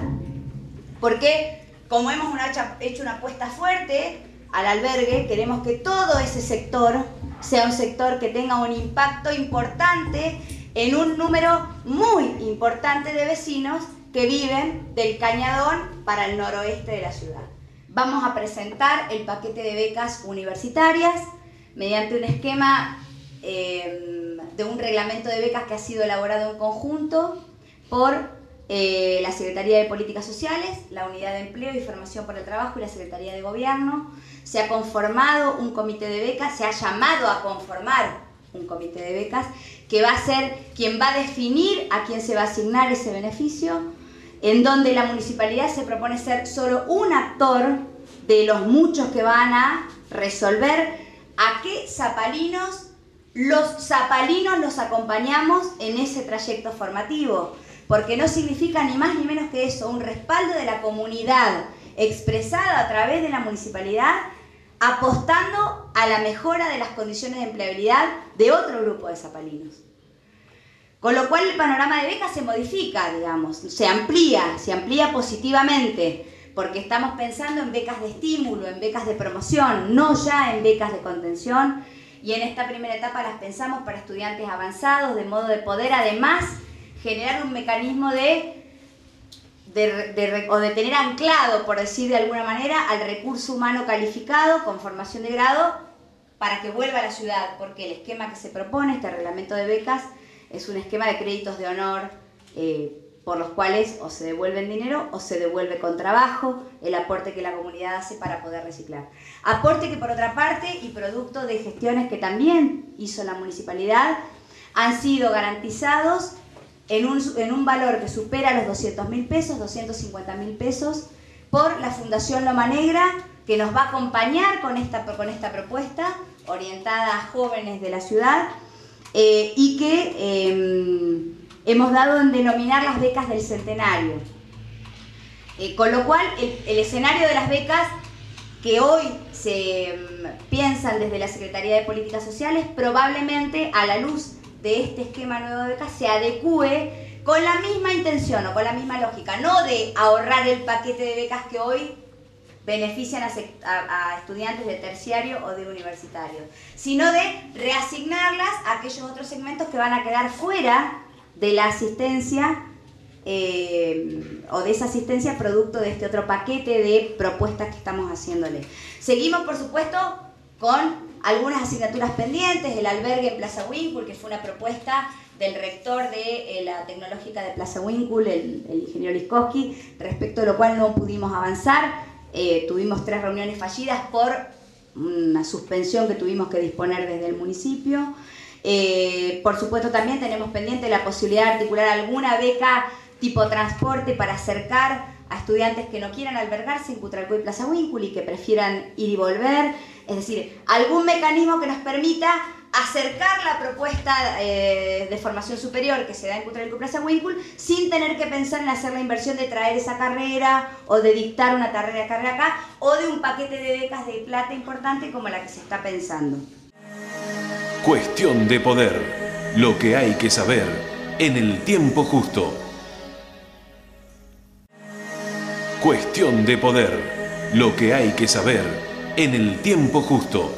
porque como hemos hecho una apuesta fuerte al albergue, queremos que todo ese sector sea un sector que tenga un impacto importante en un número muy importante de vecinos que viven del Cañadón para el noroeste de la ciudad. Vamos a presentar el paquete de becas universitarias mediante un esquema de un reglamento de becas que ha sido elaborado en conjunto por la Secretaría de Políticas Sociales, la Unidad de Empleo y Formación por el Trabajo y la Secretaría de Gobierno. Se ha conformado un comité de becas, se ha llamado a conformar un comité de becas que va a ser quien va a definir a quién se va a asignar ese beneficio, en donde la municipalidad se propone ser solo un actor de los muchos que van a resolver a qué zapalinos. Los zapalinos los acompañamos en ese trayecto formativo, porque no significa ni más ni menos que eso, un respaldo de la comunidad expresada a través de la municipalidad, apostando a la mejora de las condiciones de empleabilidad de otro grupo de zapalinos. Con lo cual el panorama de becas se modifica, digamos, se amplía positivamente, porque estamos pensando en becas de estímulo, en becas de promoción, no ya en becas de contención, y en esta primera etapa las pensamos para estudiantes avanzados, de modo de poder además generar un mecanismo de tener anclado, por decir de alguna manera, al recurso humano calificado con formación de grado para que vuelva a la ciudad, porque el esquema que se propone, este reglamento de becas, es un esquema de créditos de honor por los cuales o se devuelven dinero o se devuelve con trabajo el aporte que la comunidad hace para poder reciclar. Aporte que por otra parte, y producto de gestiones que también hizo la municipalidad, han sido garantizados en un valor que supera los 200.000 pesos, 250.000 pesos, por la Fundación Loma Negra, que nos va a acompañar con esta propuesta orientada a jóvenes de la ciudad, y que hemos dado en denominar las becas del centenario. Con lo cual, el escenario de las becas que hoy se piensan desde la Secretaría de Políticas Sociales, probablemente a la luz de este esquema nuevo de becas se adecúe con la misma intención o con la misma lógica, no de ahorrar el paquete de becas que hoy benefician a estudiantes de terciario o de universitario, sino de reasignarlas a aquellos otros segmentos que van a quedar fuera de la asistencia o de esa asistencia producto de este otro paquete de propuestas que estamos haciéndole. Seguimos, por supuesto, con algunas asignaturas pendientes, el albergue en Plaza Winkle, que fue una propuesta del rector de la Tecnológica de Plaza Winkle, el ingeniero Liskowski, respecto de lo cual no pudimos avanzar. Tuvimos 3 reuniones fallidas por una suspensión que tuvimos que disponer desde el municipio. Por supuesto, también tenemos pendiente la posibilidad de articular alguna beca tipo transporte para acercar a estudiantes que no quieran albergarse en Cutralcó y Plaza Winkle y que prefieran ir y volver. Es decir, algún mecanismo que nos permita acercar la propuesta de formación superior que se da en Cutralcó y Plaza Winkle sin tener que pensar en hacer la inversión de traer esa carrera o de dictar una carrera acá o de un paquete de becas de plata importante como la que se está pensando. Cuestión de poder. Lo que hay que saber en el tiempo justo. Cuestión de poder. Lo que hay que saber en el tiempo justo.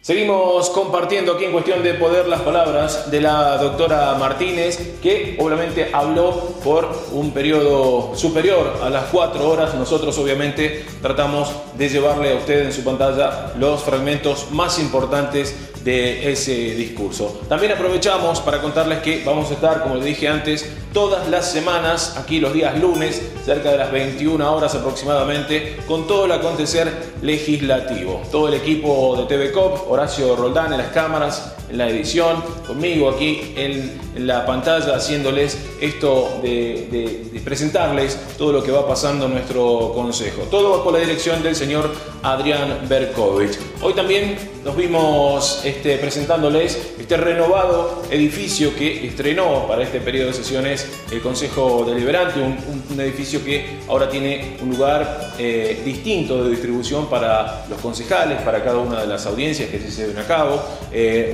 Seguimos compartiendo aquí en Cuestión de Poder las palabras de la doctora Martínez, que obviamente habló por un periodo superior a las 4 horas. Nosotros obviamente tratamos de llevarle a usted en su pantalla los fragmentos más importantes de ese discurso. También aprovechamos para contarles que vamos a estar, como les dije antes, todas las semanas, aquí los días lunes, cerca de las 21 horas aproximadamente, con todo el acontecer legislativo. Todo el equipo de TV Cop, Horacio Roldán en las cámaras, en la edición, conmigo aquí en la pantalla, haciéndoles esto de presentarles todo lo que va pasando en nuestro consejo. Todo bajo la dirección del señor Adrián Berkovich. Hoy también nos vimos presentándoles este renovado edificio que estrenó para este periodo de sesiones el Consejo Deliberante, un edificio que ahora tiene un lugar distinto de distribución para los concejales, para cada una de las audiencias que se lleven a cabo,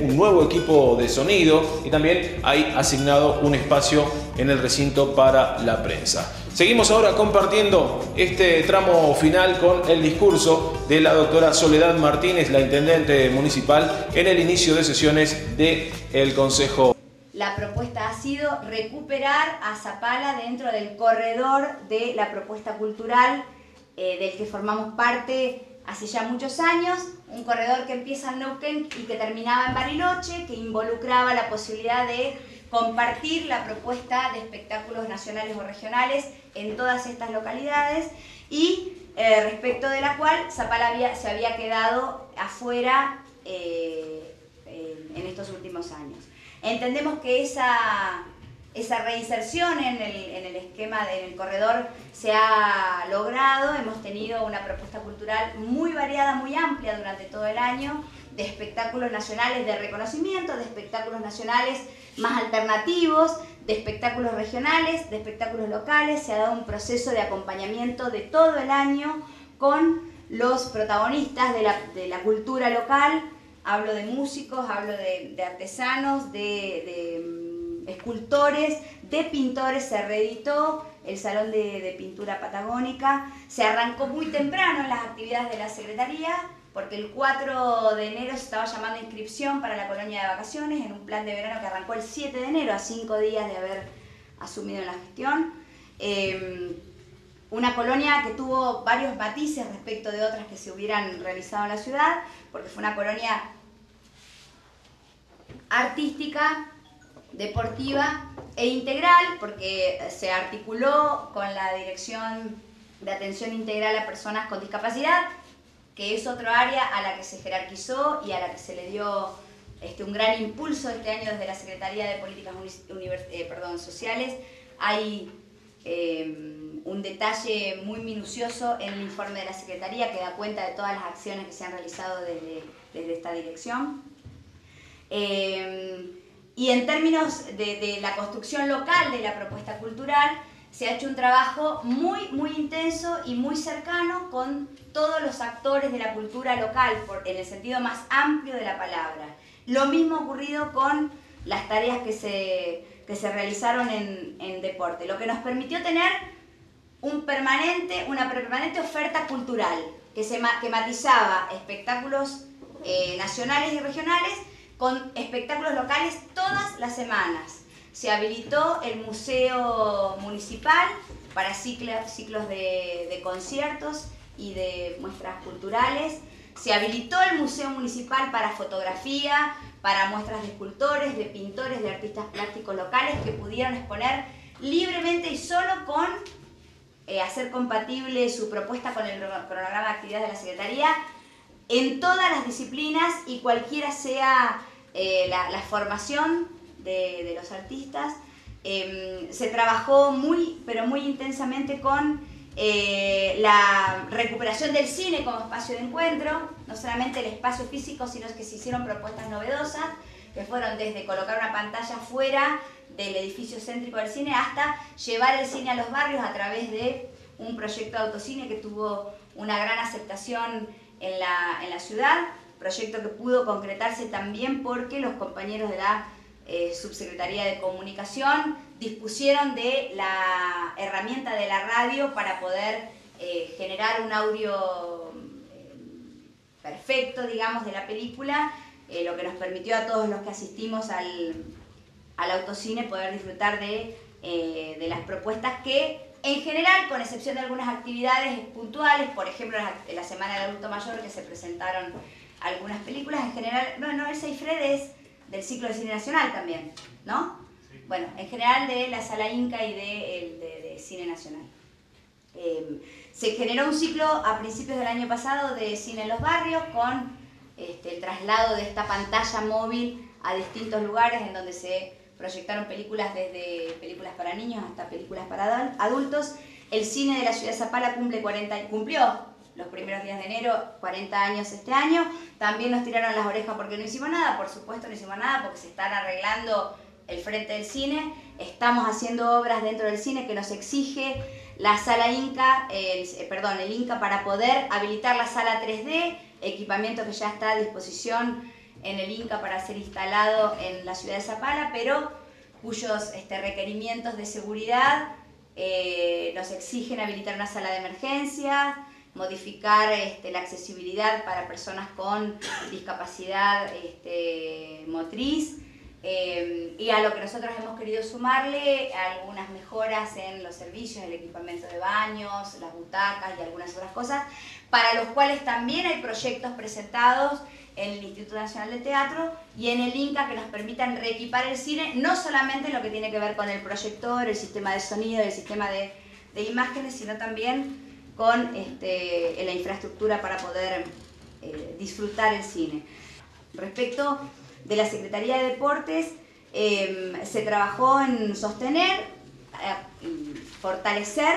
un nuevo equipo de sonido y también hay asignado un espacio en el recinto para la prensa. Seguimos ahora compartiendo este tramo final con el discurso de la doctora Soledad Martínez, la intendente municipal, en el inicio de sesiones del Consejo. La propuesta ha sido recuperar a Zapala dentro del corredor de la propuesta cultural del que formamos parte hace ya muchos años, un corredor que empieza en Neuquén y que terminaba en Bariloche, que involucraba la posibilidad de compartir la propuesta de espectáculos nacionales o regionales en todas estas localidades y respecto de la cual Zapala se había quedado afuera en estos últimos años. Entendemos que esa reinserción en el esquema del corredor se ha logrado. Hemos tenido una propuesta cultural muy variada, muy amplia durante todo el año, de espectáculos nacionales de reconocimiento, de espectáculos nacionales más alternativos, de espectáculos regionales, de espectáculos locales. Se ha dado un proceso de acompañamiento de todo el año con los protagonistas de la cultura local. Hablo de músicos, hablo de artesanos, de escultores, de pintores. Se reeditó el Salón de Pintura Patagónica. Se arrancó muy temprano en las actividades de la Secretaría, porque el 4 de enero se estaba llamando inscripción para la colonia de vacaciones en un plan de verano que arrancó el 7 de enero, a 5 días de haber asumido la gestión. Una colonia que tuvo varios matices respecto de otras que se hubieran realizado en la ciudad, porque fue una colonia artística, deportiva e integral, porque se articuló con la Dirección de Atención Integral a Personas con Discapacidad, que es otro área a la que se jerarquizó y a la que se le dio un gran impulso este año desde la Secretaría de Políticas Sociales. Hay un detalle muy minucioso en el informe de la Secretaría que da cuenta de todas las acciones que se han realizado desde esta dirección. Y en términos de la construcción local de la propuesta cultural, se ha hecho un trabajo muy intenso y muy cercano con todos los actores de la cultura local, en el sentido más amplio de la palabra. Lo mismo ha ocurrido con las tareas que se realizaron en deporte, lo que nos permitió tener una permanente oferta cultural que matizaba espectáculos nacionales y regionales con espectáculos locales todas las semanas. se habilitó el Museo Municipal para ciclos de conciertos y de muestras culturales. Se habilitó el Museo Municipal para fotografía, para muestras de escultores, de pintores, de artistas plásticos locales que pudieron exponer libremente y solo con hacer compatible su propuesta con el cronograma de actividades de la Secretaría en todas las disciplinas y cualquiera sea la formación de los artistas. Se trabajó pero muy intensamente con la recuperación del cine como espacio de encuentro, no solamente el espacio físico, sino que se hicieron propuestas novedosas, que fueron desde colocar una pantalla fuera del edificio céntrico del cine hasta llevar el cine a los barrios a través de un proyecto de autocine que tuvo una gran aceptación en la ciudad, proyecto que pudo concretarse también porque los compañeros de la Subsecretaría de Comunicación dispusieron de la herramienta de la radio para poder generar un audio perfecto, digamos, de la película, lo que nos permitió a todos los que asistimos al autocine poder disfrutar de las propuestas que, en general, con excepción de algunas actividades puntuales, por ejemplo, en la Semana del Adulto Mayor, que se presentaron algunas películas, en general, no, el Seifred es del ciclo de cine nacional también, ¿no? Sí. Bueno, en general de la Sala Inca y de Cine Nacional. Se generó un ciclo a principios del año pasado de cine en los barrios con el traslado de esta pantalla móvil a distintos lugares en donde se proyectaron películas desde películas para niños hasta películas para adultos. El cine de la ciudad de Zapala cumplió los primeros días de enero 40 años este año. También nos tiraron las orejas porque no hicimos nada. Por supuesto no hicimos nada porque se están arreglando el frente del cine. Estamos haciendo obras dentro del cine que nos exige la sala Inca, el Inca, para poder habilitar la sala 3D, equipamiento que ya está a disposición en el Inca para ser instalado en la ciudad de Zapala, pero cuyos requerimientos de seguridad nos exigen habilitar una sala de emergencias, modificar la accesibilidad para personas con discapacidad motriz, y a lo que nosotros hemos querido sumarle algunas mejoras en los servicios, el equipamiento de baños, las butacas y algunas otras cosas, para los cuales también hay proyectos presentados en el Instituto Nacional de Teatro y en el INCA que nos permitan reequipar el cine, no solamente en lo que tiene que ver con el proyector, el sistema de sonido, el sistema de imágenes, sino también con la infraestructura para poder disfrutar el cine. Respecto de la Secretaría de Deportes, se trabajó en sostener, fortalecer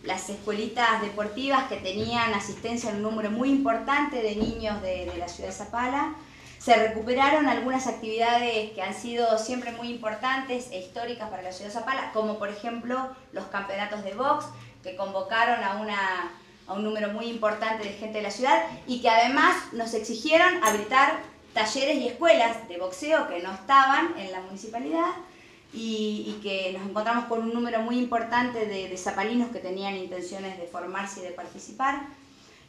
las escuelitas deportivas que tenían asistencia en un número muy importante de niños de la ciudad de Zapala. Se recuperaron algunas actividades que han sido siempre muy importantes e históricas para la ciudad de Zapala, como por ejemplo los campeonatos de box, que convocaron a un número muy importante de gente de la ciudad y que además nos exigieron habilitar talleres y escuelas de boxeo que no estaban en la municipalidad y que nos encontramos con un número muy importante de zapalinos que tenían intenciones de formarse y de participar.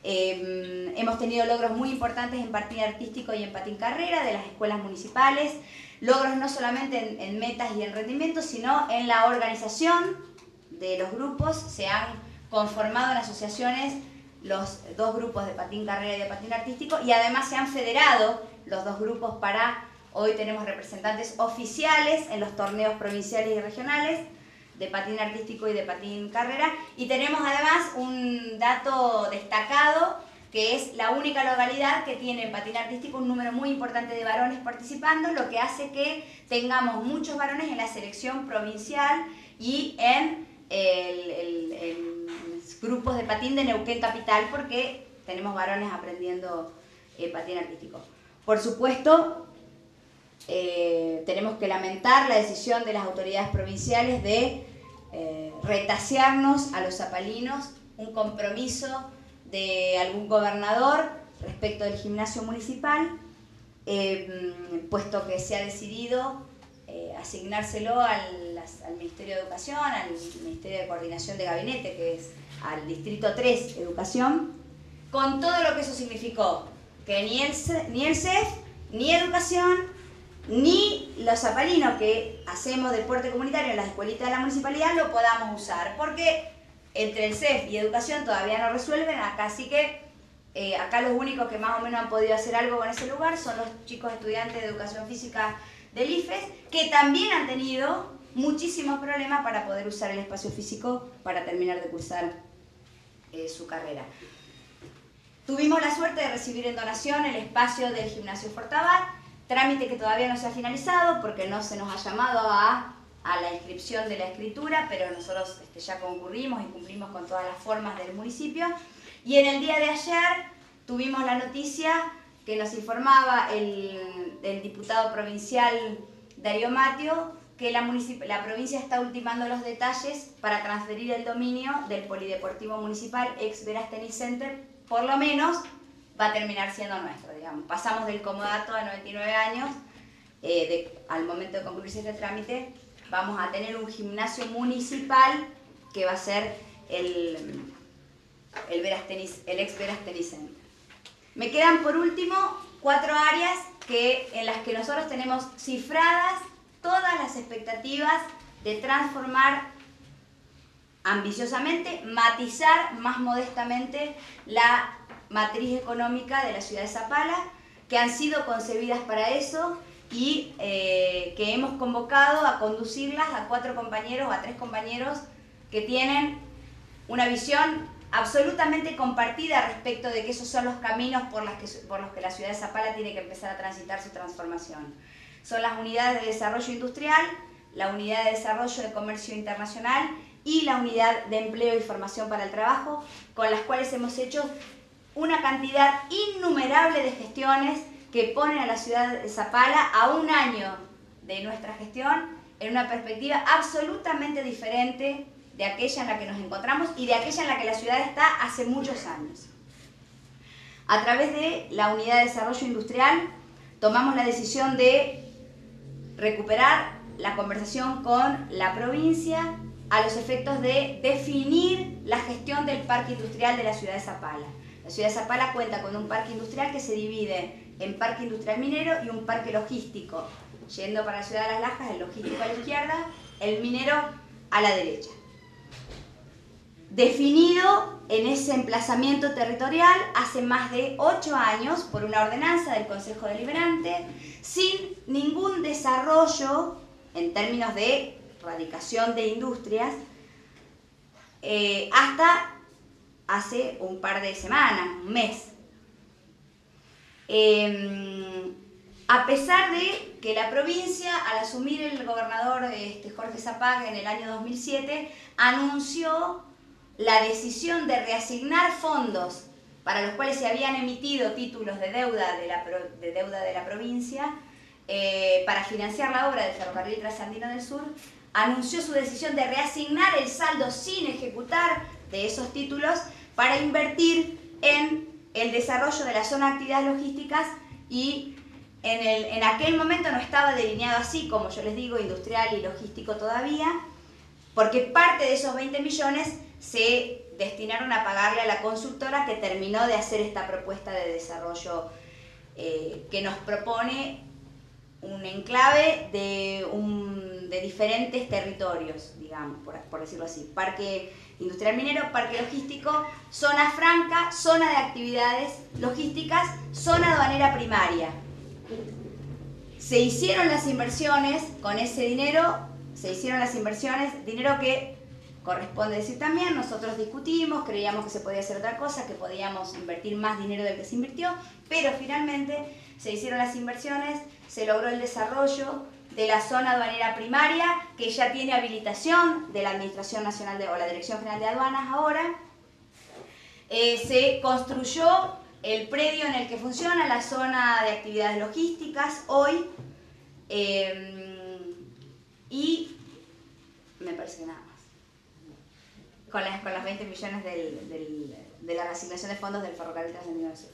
Hemos tenido logros muy importantes en patín artístico y en patín carrera de las escuelas municipales, logros no solamente en metas y en rendimiento, sino en la organización de los grupos. Se han conformado en asociaciones los dos grupos de patín carrera y de patín artístico y además se han federado los dos grupos para, hoy tenemos representantes oficiales en los torneos provinciales y regionales de patín artístico y de patín carrera, y tenemos además un dato destacado que es la única localidad que tiene en patín artístico un número muy importante de varones participando, lo que hace que tengamos muchos varones en la selección provincial y en grupos de patín de Neuquén Capital, porque tenemos varones aprendiendo patín artístico. Por supuesto, tenemos que lamentar la decisión de las autoridades provinciales de retasearnos a los zapalinos un compromiso de algún gobernador respecto del gimnasio municipal, puesto que se ha decidido asignárselo al Ministerio de Educación, al Ministerio de Coordinación de Gabinete, que es al Distrito 3 Educación, con todo lo que eso significó, que ni el CEF, ni Educación, ni los zapalinos que hacemos deporte comunitario en las escuelitas de la municipalidad lo podamos usar, porque entre el CEF y educación todavía no resuelven acá, así que acá los únicos que más o menos han podido hacer algo con ese lugar son los chicos estudiantes de educación física del IFES, que también han tenido muchísimos problemas para poder usar el espacio físico para terminar de cursar su carrera. Tuvimos la suerte de recibir en donación el espacio del gimnasio Fortabat, trámite que todavía no se ha finalizado porque no se nos ha llamado a la inscripción de la escritura, pero nosotros ya concurrimos y cumplimos con todas las formas del municipio. Y en el día de ayer tuvimos la noticia que nos informaba el diputado provincial Darío Mateo que la provincia está ultimando los detalles para transferir el dominio del Polideportivo Municipal ex Veras Tennis Center, por lo menos va a terminar siendo nuestro, digamos. Pasamos del comodato a 99 años, al momento de concluirse este trámite, vamos a tener un gimnasio municipal que va a ser el ex Veras Tennis Center. Me quedan por último 4 áreas en las que nosotros tenemos cifradas todas las expectativas de transformar ambiciosamente, matizar más modestamente la matriz económica de la ciudad de Zapala, que han sido concebidas para eso y que hemos convocado a conducirlas a 4 compañeros o a 3 compañeros que tienen una visión absolutamente compartida respecto de que esos son los caminos por los que la ciudad de Zapala tiene que empezar a transitar su transformación. Son las unidades de desarrollo industrial, la unidad de desarrollo de comercio internacional y la unidad de empleo y formación para el trabajo, con las cuales hemos hecho una cantidad innumerable de gestiones que ponen a la ciudad de Zapala a un año de nuestra gestión en una perspectiva absolutamente diferente de aquella en la que nos encontramos y de aquella en la que la ciudad está hace muchos años. A través de la unidad de desarrollo industrial tomamos la decisión de recuperar la conversación con la provincia a los efectos de definir la gestión del parque industrial de la ciudad de Zapala. La ciudad de Zapala cuenta con un parque industrial que se divide en parque industrial minero y un parque logístico. Yendo para la ciudad de Las Lajas, el logístico a la izquierda, el minero a la derecha. Definido en ese emplazamiento territorial hace más de 8 años por una ordenanza del Consejo Deliberante, sin ningún desarrollo en términos de radicación de industrias, hasta hace un par de semanas, un mes. A pesar de que la provincia, al asumir el gobernador Jorge Zapaga en el año 2007, anunció la decisión de reasignar fondos para los cuales se habían emitido títulos de deuda de la provincia para financiar la obra del ferrocarril Trasandino del Sur, anunció su decisión de reasignar el saldo sin ejecutar de esos títulos para invertir en el desarrollo de la zona de actividades logísticas y en aquel momento no estaba delineado así, como yo les digo, industrial y logístico todavía, porque parte de esos 20 millones se destinaron a pagarle a la consultora que terminó de hacer esta propuesta de desarrollo que nos propone un enclave de diferentes territorios, digamos, por decirlo así. Parque industrial minero, parque logístico, zona franca, zona de actividades logísticas, zona aduanera primaria. Se hicieron las inversiones con ese dinero, dinero que corresponde decir también, nosotros discutimos, creíamos que se podía hacer otra cosa, que podíamos invertir más dinero del que se invirtió, pero finalmente se hicieron las inversiones, se logró el desarrollo de la zona aduanera primaria, que ya tiene habilitación de la Administración Nacional o la Dirección General de Aduanas ahora. Se construyó el predio en el que funciona la zona de actividades logísticas hoy, y me parece que nada más. Con las 20 millones de la reasignación de fondos del ferrocarril Trasandino del Sur.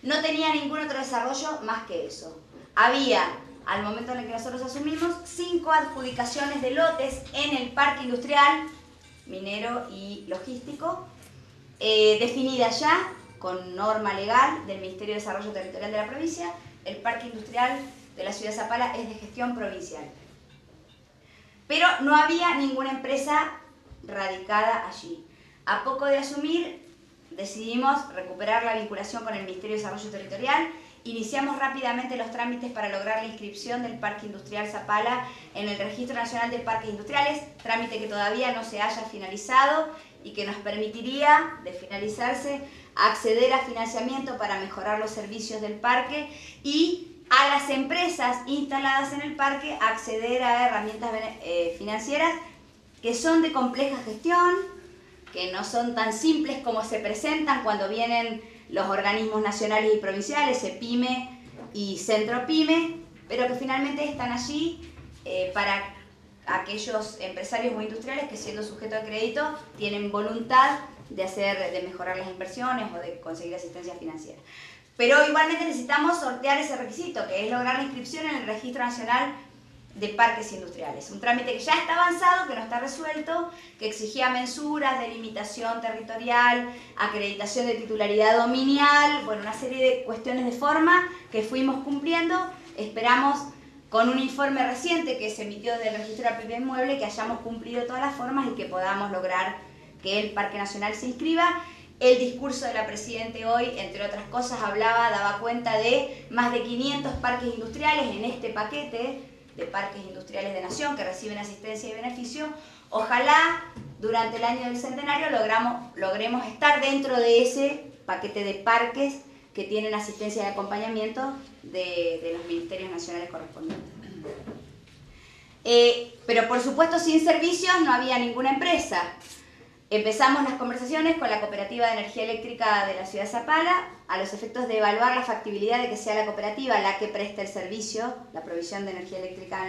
No tenía ningún otro desarrollo más que eso. Había, al momento en el que nosotros asumimos, 5 adjudicaciones de lotes en el parque industrial, minero y logístico, definidas ya con norma legal del Ministerio de Desarrollo Territorial de la provincia. El parque industrial de la ciudad de Zapala es de gestión provincial. Pero no había ninguna empresa radicada allí. A poco de asumir, decidimos recuperar la vinculación con el Ministerio de Desarrollo Territorial. Iniciamos rápidamente los trámites para lograr la inscripción del Parque Industrial Zapala en el Registro Nacional de Parques Industriales, trámite que todavía no se haya finalizado y que nos permitiría, de finalizarse, acceder a financiamiento para mejorar los servicios del parque y a las empresas instaladas en el parque acceder a herramientas financieras que son de compleja gestión, que no son tan simples como se presentan cuando vienen los organismos nacionales y provinciales, CEPIME y Centropyme, pero que finalmente están allí para aquellos empresarios muy industriales que, siendo sujetos de crédito, tienen voluntad de mejorar las inversiones o de conseguir asistencia financiera. Pero igualmente necesitamos sortear ese requisito, que es lograr la inscripción en el Registro Nacional de Parques Industriales. Un trámite que ya está avanzado, que no está resuelto, que exigía mensuras, delimitación territorial, acreditación de titularidad dominial, bueno, una serie de cuestiones de forma que fuimos cumpliendo. Esperamos, con un informe reciente que se emitió del Registro de la Propiedad Inmueble, que hayamos cumplido todas las formas y que podamos lograr que el Parque Nacional se inscriba. El discurso de la Presidenta hoy, entre otras cosas, daba cuenta de más de 500 parques industriales en este paquete de parques industriales de nación que reciben asistencia y beneficio. Ojalá durante el año del centenario logremos estar dentro de ese paquete de parques que tienen asistencia y acompañamiento de los ministerios nacionales correspondientes. Pero por supuesto, sin servicios no había ninguna empresa. Empezamos las conversaciones con la Cooperativa de Energía Eléctrica de la ciudad de Zapala a los efectos de evaluar la factibilidad de que sea la cooperativa la que preste el servicio, la provisión de energía eléctrica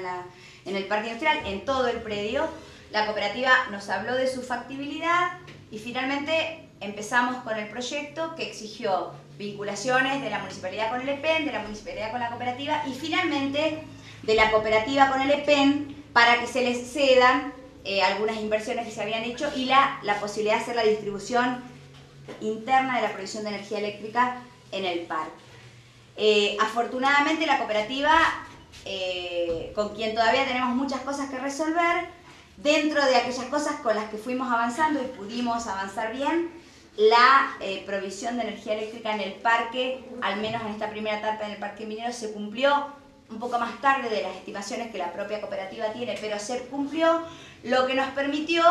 en el parque industrial, en todo el predio. La cooperativa nos habló de su factibilidad y finalmente empezamos con el proyecto, que exigió vinculaciones de la municipalidad con el EPEN, de la municipalidad con la cooperativa y finalmente de la cooperativa con el EPEN para que se les cedan algunas inversiones que se habían hecho y la posibilidad de hacer la distribución interna de la provisión de energía eléctrica en el parque. Afortunadamente la cooperativa, con quien todavía tenemos muchas cosas que resolver, dentro de aquellas cosas con las que fuimos avanzando y pudimos avanzar bien, la provisión de energía eléctrica en el parque, al menos en esta primera etapa en el parque minero, se cumplió un poco más tarde de las estimaciones que la propia cooperativa tiene, pero se cumplió, lo que nos permitió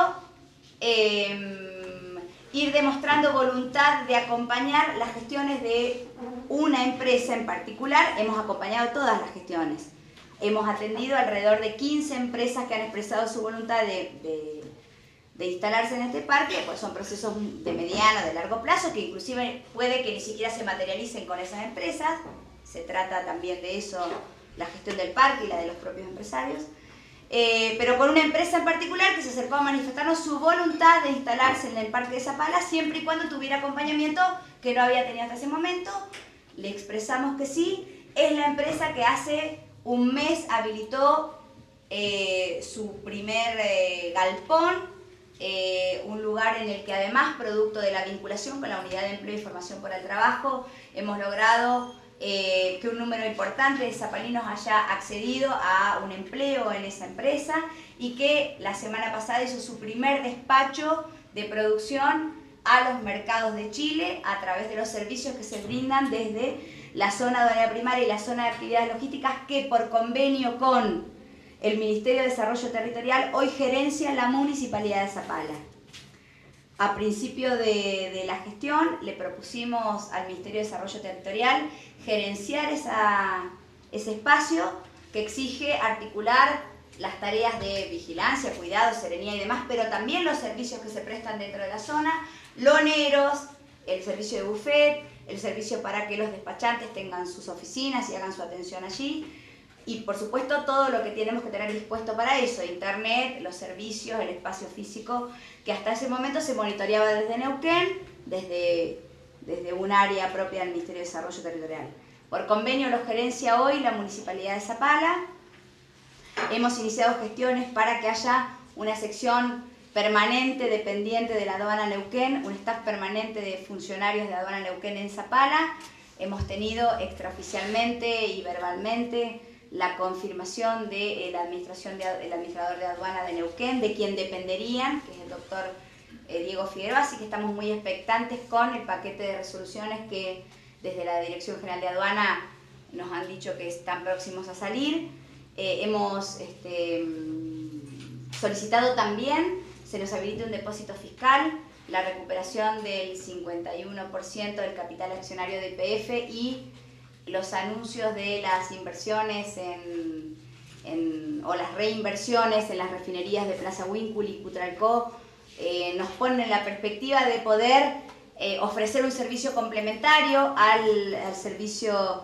ir demostrando voluntad de acompañar las gestiones de una empresa en particular. Hemos acompañado todas las gestiones. Hemos atendido alrededor de 15 empresas que han expresado su voluntad de instalarse en este parque, pues son procesos de mediano, de largo plazo, que inclusive puede que ni siquiera se materialicen con esas empresas. Se trata también de eso, la gestión del parque y la de los propios empresarios. Pero con una empresa en particular que se acercó a manifestarnos su voluntad de instalarse en el Parque de Zapala siempre y cuando tuviera acompañamiento que no había tenido hasta ese momento. Le expresamos que sí. Es la empresa que hace un mes habilitó su primer galpón, un lugar en el que además, producto de la vinculación con la Unidad de Empleo y Formación para el Trabajo, hemos logrado que un número importante de zapalinos haya accedido a un empleo en esa empresa y que la semana pasada hizo su primer despacho de producción a los mercados de Chile a través de los servicios que se brindan desde la zona aduanera primaria y la zona de actividades logísticas que por convenio con el Ministerio de Desarrollo Territorial hoy gerencia la Municipalidad de Zapala. A principio de la gestión le propusimos al Ministerio de Desarrollo Territorial gerenciar ese espacio que exige articular las tareas de vigilancia, cuidado, serenidad y demás, pero también los servicios que se prestan dentro de la zona, loneros, el servicio de buffet, el servicio para que los despachantes tengan sus oficinas y hagan su atención allí, y por supuesto todo lo que tenemos que tener dispuesto para eso, internet, los servicios, el espacio físico, que hasta ese momento se monitoreaba desde Neuquén, desde un área propia del Ministerio de Desarrollo Territorial. Por convenio lo gerencia hoy la Municipalidad de Zapala. Hemos iniciado gestiones para que haya una sección permanente dependiente de la aduana Neuquén, un staff permanente de funcionarios de aduana Neuquén en Zapala. Hemos tenido extraoficialmente y verbalmente la confirmación del administrador de aduana de Neuquén, de quien dependerían, que es el doctor Diego Figueroa, así que estamos muy expectantes con el paquete de resoluciones que desde la Dirección General de Aduana nos han dicho que están próximos a salir. Hemos solicitado también, se nos habilite un depósito fiscal, la recuperación del 51% del capital accionario de YPF y los anuncios de las inversiones o las reinversiones en las refinerías de Plaza Huíncul y Cutralcó nos ponen en la perspectiva de poder ofrecer un servicio complementario al servicio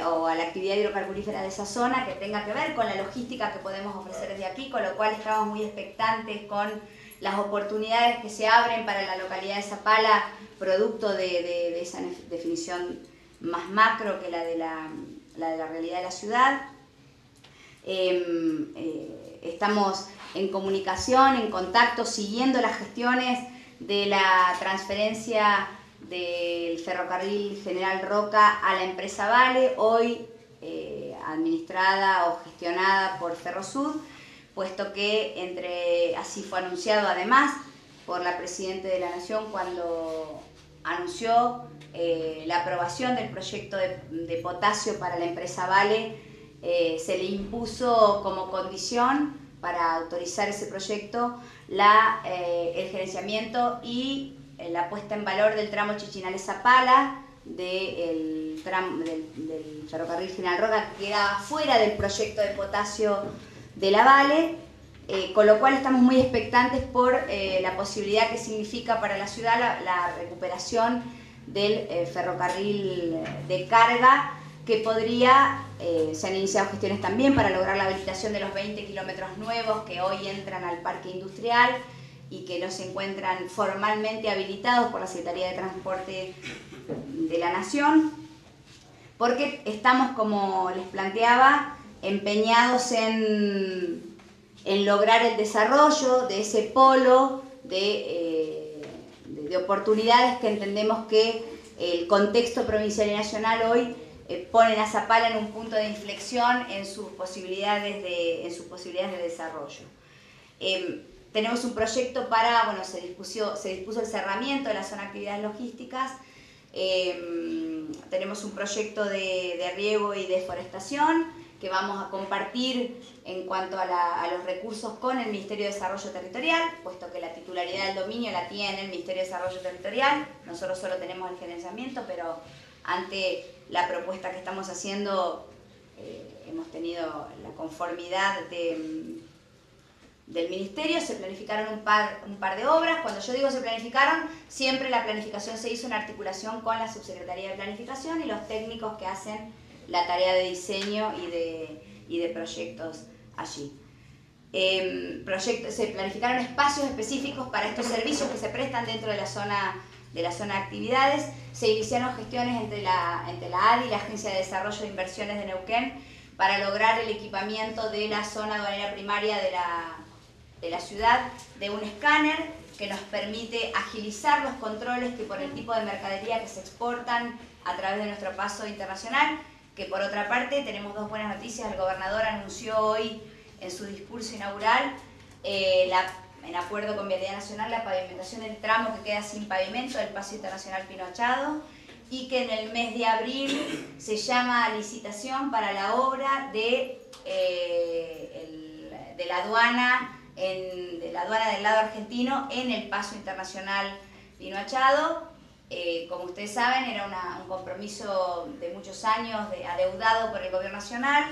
o a la actividad hidrocarburífera de esa zona que tenga que ver con la logística que podemos ofrecer desde aquí, con lo cual estamos muy expectantes con las oportunidades que se abren para la localidad de Zapala, producto de esa definición más macro que la de la realidad de la ciudad. Estamos en comunicación, en contacto, siguiendo las gestiones de la transferencia del ferrocarril General Roca a la empresa Vale, hoy administrada o gestionada por Ferrosud, puesto que así fue anunciado además por la Presidenta de la Nación cuando anunció la aprobación del proyecto de potasio para la empresa Vale. Se le impuso como condición para autorizar ese proyecto el gerenciamiento y la puesta en valor del tramo Chichinales-Zapala del ferrocarril General Roca, que queda fuera del proyecto de potasio de la Vale, con lo cual estamos muy expectantes por la posibilidad que significa para la ciudad la recuperación del ferrocarril de carga, que se han iniciado gestiones también para lograr la habilitación de los 20 kilómetros nuevos que hoy entran al parque industrial y que no se encuentran formalmente habilitados por la Secretaría de Transporte de la Nación, porque estamos, como les planteaba, empeñados en lograr el desarrollo de ese polo de oportunidades que entendemos que el contexto provincial y nacional hoy ponen a Zapala en un punto de inflexión en sus posibilidades de desarrollo. Tenemos un proyecto se dispuso el cerramiento de la zona de actividades logísticas. Tenemos un proyecto de riego y deforestación que vamos a compartir en cuanto a los recursos con el Ministerio de Desarrollo Territorial, puesto que la titularidad del dominio la tiene el Ministerio de Desarrollo Territorial. Nosotros solo tenemos el gerenciamiento, pero ante la propuesta que estamos haciendo hemos tenido la conformidad del Ministerio. Se planificaron un par de obras. Cuando yo digo se planificaron, siempre la planificación se hizo en articulación con la Subsecretaría de Planificación y los técnicos que hacen la tarea de diseño y de proyectos allí. Se planificaron espacios específicos para estos servicios que se prestan dentro de la zona de actividades. Se iniciaron gestiones entre la ADI y la Agencia de Desarrollo de Inversiones de Neuquén para lograr el equipamiento de la zona aduanera primaria de la ciudad de un escáner que nos permite agilizar los controles que por el tipo de mercadería que se exportan a través de nuestro paso internacional, que por otra parte tenemos dos buenas noticias. El gobernador anunció hoy en su discurso inaugural en acuerdo con Vialidad Nacional la pavimentación del tramo que queda sin pavimento del Paso Internacional Pino Achado, y que en el mes de abril se llama a licitación para la obra de la aduana del lado argentino en el Paso Internacional Pino Achado. Como ustedes saben, era un compromiso de muchos años adeudado por el gobierno nacional.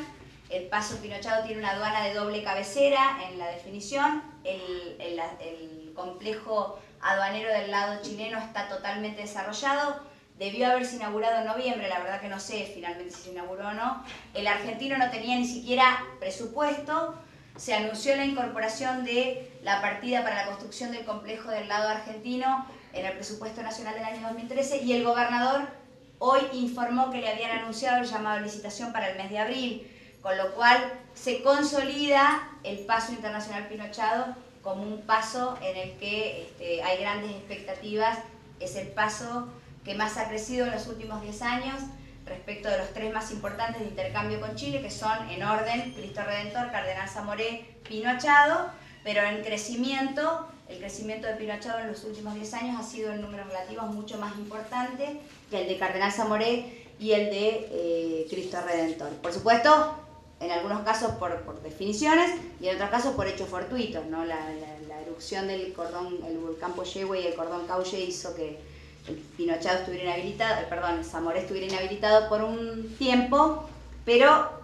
El Paso Pino Achado tiene una aduana de doble cabecera en la definición. El complejo aduanero del lado chileno está totalmente desarrollado. Debió haberse inaugurado en noviembre, la verdad que no sé finalmente si se inauguró o no. El argentino no tenía ni siquiera presupuesto. Se anunció la incorporación de la partida para la construcción del complejo del lado argentino en el presupuesto nacional del año 2013, y el gobernador hoy informó que le habían anunciado el llamado a licitación para el mes de abril, con lo cual se consolida el Paso Internacional Pino Achado como un paso en el que hay grandes expectativas. Es el paso que más ha crecido en los últimos 10 años. respecto de los 3 más importantes de intercambio con Chile, que son en orden Cristo Redentor, Cardenal Zamoré, Pino Achado, pero en crecimiento, el crecimiento de Pino Achado en los últimos 10 años ha sido en números relativos mucho más importante que el de Cardenal Zamoré y el de Cristo Redentor. Por supuesto, en algunos casos por definiciones y en otros casos por hechos fortuitos, ¿no? La erupción del cordón, el volcán Poyehue y el cordón Caulle hizo que el Pino Achado estuviera inhabilitado, el Zamoré estuviera inhabilitado por un tiempo, pero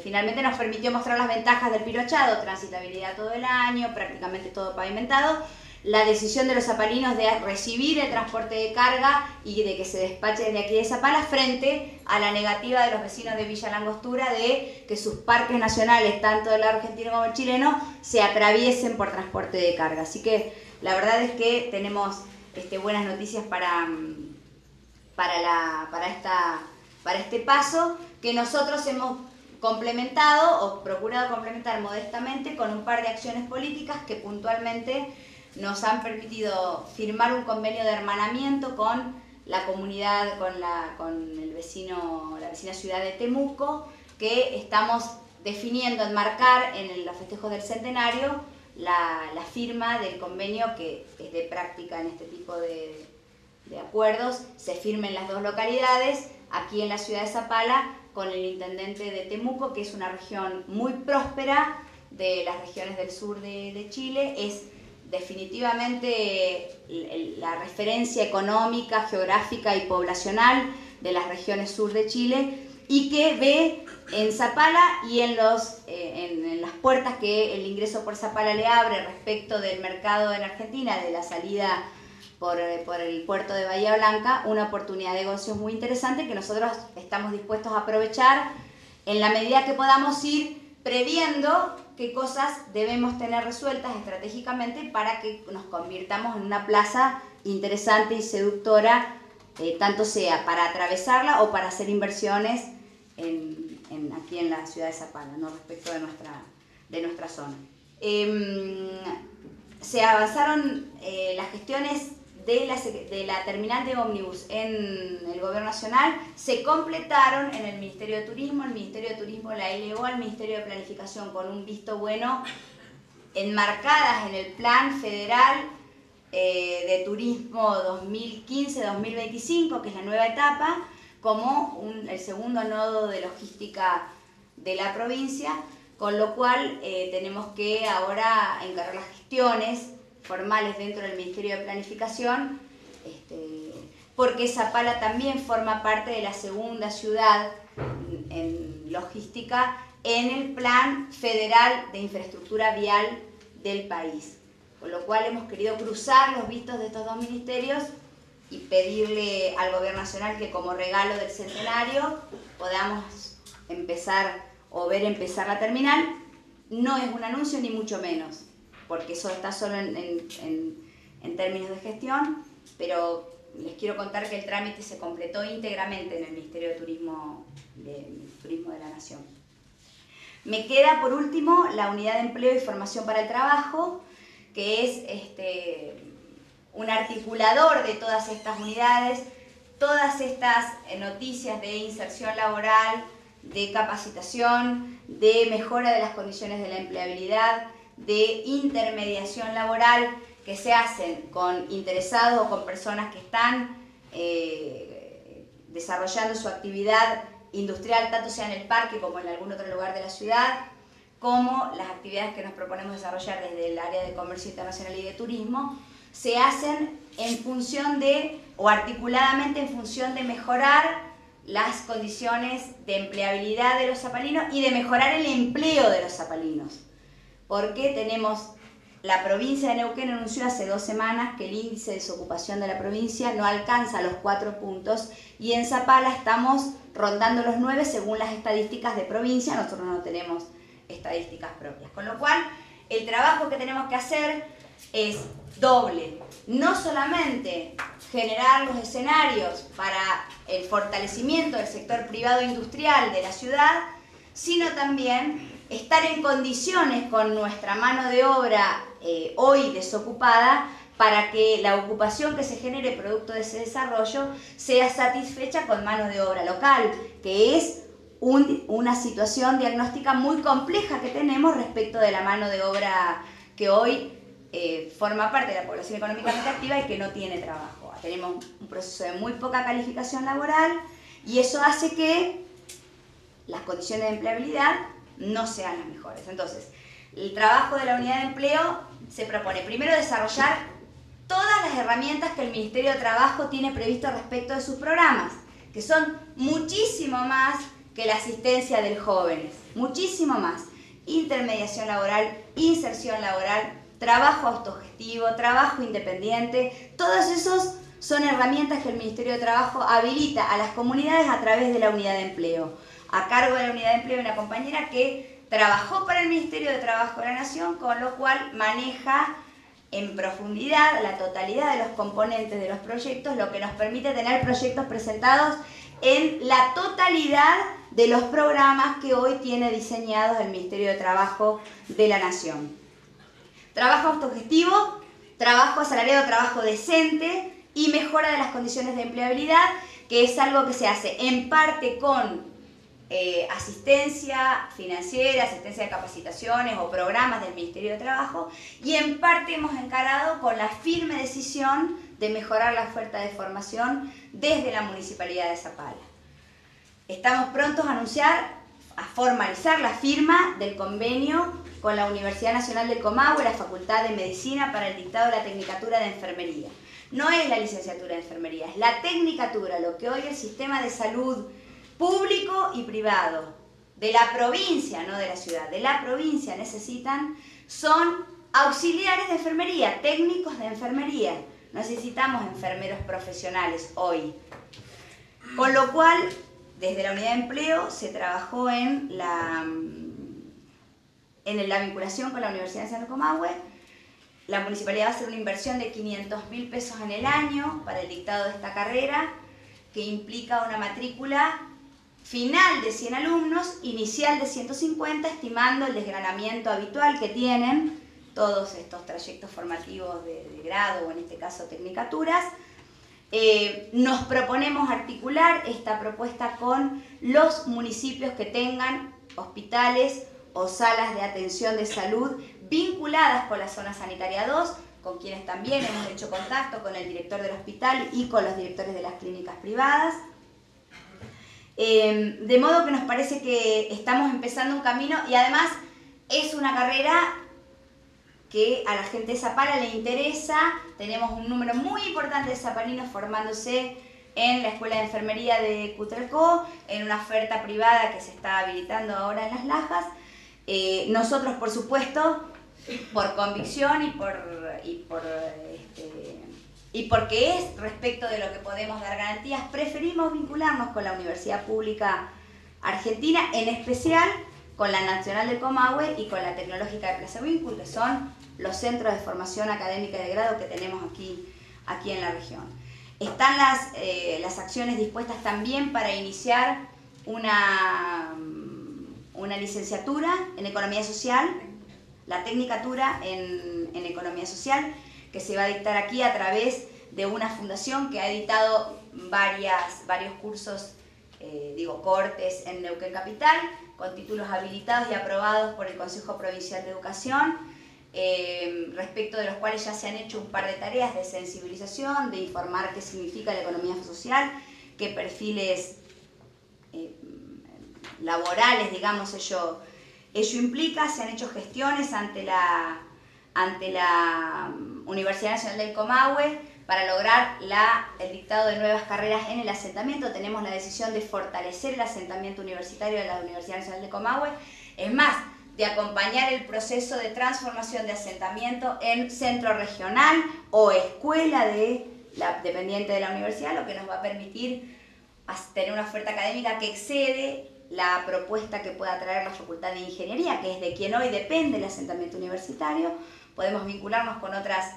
finalmente nos permitió mostrar las ventajas del Pino Achado: transitabilidad todo el año, prácticamente todo pavimentado, la decisión de los zapalinos de recibir el transporte de carga y de que se despache desde aquí de Zapala, frente a la negativa de los vecinos de Villa Langostura de que sus parques nacionales, tanto del lado argentino como el chileno, se atraviesen por transporte de carga. Así que la verdad es que tenemos buenas noticias para este paso, que nosotros hemos complementado o procurado complementar modestamente con un par de acciones políticas que puntualmente nos han permitido firmar un convenio de hermanamiento con la comunidad, con la vecina ciudad de Temuco, que estamos definiendo, enmarcar en los festejos del centenario la firma del convenio, que es de práctica en este tipo de acuerdos. Se firma en las 2 localidades, aquí en la ciudad de Zapala, con el intendente de Temuco, que es una región muy próspera de las regiones del sur de Chile. Es definitivamente la referencia económica, geográfica y poblacional de las regiones sur de Chile, y que ve en Zapala y en las puertas que el ingreso por Zapala le abre respecto del mercado en Argentina, de la salida por el puerto de Bahía Blanca, una oportunidad de negocios muy interesante que nosotros estamos dispuestos a aprovechar en la medida que podamos ir previendo qué cosas debemos tener resueltas estratégicamente para que nos convirtamos en una plaza interesante y seductora, tanto sea para atravesarla o para hacer inversiones aquí en la ciudad de Zapala, ¿no? Respecto de nuestra zona. Se avanzaron las gestiones de la terminal de ómnibus en el Gobierno Nacional, se completaron en el Ministerio de Turismo. El Ministerio de Turismo la elevó al Ministerio de Planificación con un visto bueno, enmarcadas en el Plan Federal de Turismo 2015-2025, que es la nueva etapa, como el segundo nodo de logística de la provincia, con lo cual tenemos que ahora encargar las gestiones formales dentro del Ministerio de Planificación, porque Zapala también forma parte de la segunda ciudad en logística en el Plan Federal de Infraestructura Vial del país. Con lo cual hemos querido cruzar los vistos de estos 2 ministerios y pedirle al Gobierno Nacional que, como regalo del centenario, podamos empezar la terminal. No es un anuncio ni mucho menos, porque eso está solo en términos de gestión, pero les quiero contar que el trámite se completó íntegramente en el Ministerio de Turismo de la Nación. Me queda por último la Unidad de Empleo y Formación para el Trabajo, que es un articulador de todas estas unidades, todas estas noticias de inserción laboral, de capacitación, de mejora de las condiciones de la empleabilidad, de intermediación laboral, que se hacen con interesados o con personas que están desarrollando su actividad industrial, tanto sea en el parque como en algún otro lugar de la ciudad, como las actividades que nos proponemos desarrollar desde el área de comercio internacional y de turismo, se hacen en función de, o articuladamente en función de mejorar las condiciones de empleabilidad de los zapalinos y de mejorar el empleo de los zapalinos. Porque tenemos, la provincia de Neuquén anunció hace 2 semanas que el índice de desocupación de la provincia no alcanza los 4 puntos, y en Zapala estamos rondando los 9 según las estadísticas de provincia. Nosotros no tenemos estadísticas propias, con lo cual el trabajo que tenemos que hacer es doble: no solamente generar los escenarios para el fortalecimiento del sector privado industrial de la ciudad, sino también estar en condiciones con nuestra mano de obra hoy desocupada para que la ocupación que se genere producto de ese desarrollo sea satisfecha con mano de obra local, que es una situación diagnóstica muy compleja que tenemos respecto de la mano de obra que hoy forma parte de la población económicamente activa y que no tiene trabajo. Tenemos un proceso de muy poca calificación laboral y eso hace que las condiciones de empleabilidad no sean las mejores. Entonces, el trabajo de la unidad de empleo se propone primero desarrollar todas las herramientas que el Ministerio de Trabajo tiene previsto respecto de sus programas, que son muchísimo más que la asistencia de jóvenes, muchísimo más. Intermediación laboral, inserción laboral, trabajo autogestivo, trabajo independiente, todos esos son herramientas que el Ministerio de Trabajo habilita a las comunidades a través de la unidad de empleo. A cargo de la unidad de empleo una compañera que trabajó para el Ministerio de Trabajo de la Nación, con lo cual maneja en profundidad la totalidad de los componentes de los proyectos, lo que nos permite tener proyectos presentados en la totalidad de los programas que hoy tiene diseñados el Ministerio de Trabajo de la Nación. Trabajo autogestivo, trabajo asalariado, trabajo decente y mejora de las condiciones de empleabilidad, que es algo que se hace en parte con asistencia financiera, asistencia de capacitaciones o programas del Ministerio de Trabajo, y en parte hemos encarado con la firme decisión de mejorar la oferta de formación desde la Municipalidad de Zapala. Estamos prontos a formalizar la firma del convenio con la Universidad Nacional del Comahue, la Facultad de Medicina, para el dictado de la Tecnicatura de Enfermería. No es la licenciatura de Enfermería, es la Tecnicatura, lo que hoy el sistema de salud público y privado de la provincia, no de la ciudad, de la provincia necesitan, son auxiliares de enfermería, técnicos de enfermería. Necesitamos enfermeros profesionales hoy. Con lo cual, desde la unidad de empleo se trabajó en la vinculación con la Universidad Nacional del Comahue. La municipalidad va a hacer una inversión de 500.000 pesos en el año para el dictado de esta carrera, que implica una matrícula final de 100 alumnos, inicial de 150, estimando el desgranamiento habitual que tienen todos estos trayectos formativos de grado, o en este caso tecnicaturas. Nos proponemos articular esta propuesta con los municipios que tengan hospitales o salas de atención de salud vinculadas con la zona sanitaria 2, con quienes también hemos hecho contacto con el director del hospital y con los directores de las clínicas privadas. De modo que nos parece que estamos empezando un camino y además es una carrera que a la gente de Zapala le interesa. Tenemos un número muy importante de zapalinos formándose en la Escuela de Enfermería de Cutralcó, en una oferta privada que se está habilitando ahora en Las Lajas. Nosotros, por supuesto, por convicción y porque es respecto de lo que podemos dar garantías, preferimos vincularnos con la Universidad Pública Argentina, en especial con la Nacional del Comahue y con la Tecnológica de Plaza Huincul, que son los centros de formación académica de grado que tenemos aquí en la región. Están las acciones dispuestas también para iniciar una licenciatura en Economía Social, la Tecnicatura en Economía Social, que se va a dictar aquí a través de una fundación que ha editado varios cursos, cortes en Neuquén Capital, con títulos habilitados y aprobados por el Consejo Provincial de Educación, respecto de los cuales ya se han hecho un par de tareas de sensibilización, de informar qué significa la economía social, qué perfiles laborales, digamos, ello implica. Se han hecho gestiones ante la Universidad Nacional del Comahue para lograr el dictado de nuevas carreras en el asentamiento. Tenemos la decisión de fortalecer el asentamiento universitario de la Universidad Nacional del Comahue, es más, de acompañar el proceso de transformación de asentamiento en centro regional o escuela dependiente de la universidad, lo que nos va a permitir tener una oferta académica que excede la propuesta que pueda traer la Facultad de Ingeniería, que es de quien hoy depende el asentamiento universitario. Podemos vincularnos con otras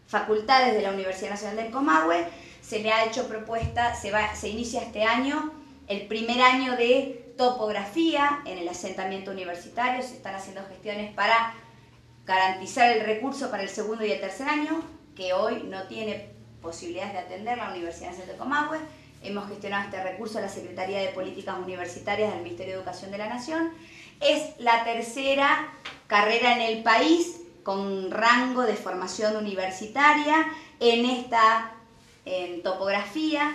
facultades de la Universidad Nacional del Comahue. Se le ha hecho propuesta, se inicia este año el primer año de topografía en el asentamiento universitario. Se están haciendo gestiones para garantizar el recurso para el segundo y el tercer año. que hoy no tiene posibilidades de atender la Universidad Nacional de Comahue. Hemos gestionado este recurso a la Secretaría de Políticas Universitarias del Ministerio de Educación de la Nación. Es la tercera carrera en el país con rango de formación universitaria en esta topografía,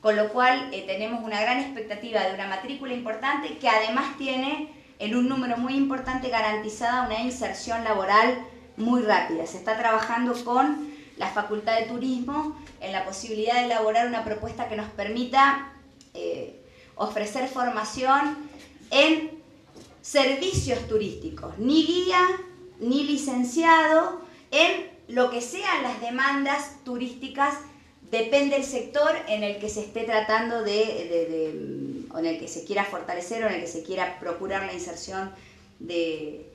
con lo cual tenemos una gran expectativa de una matrícula importante que además tiene en un número muy importante garantizada una inserción laboral muy rápida. Se está trabajando con la Facultad de Turismo en la posibilidad de elaborar una propuesta que nos permita ofrecer formación en servicios turísticos, ni guía ni licenciado, en lo que sean las demandas turísticas, depende del sector en el que se esté tratando o en el que se quiera fortalecer o en el que se quiera procurar la inserción de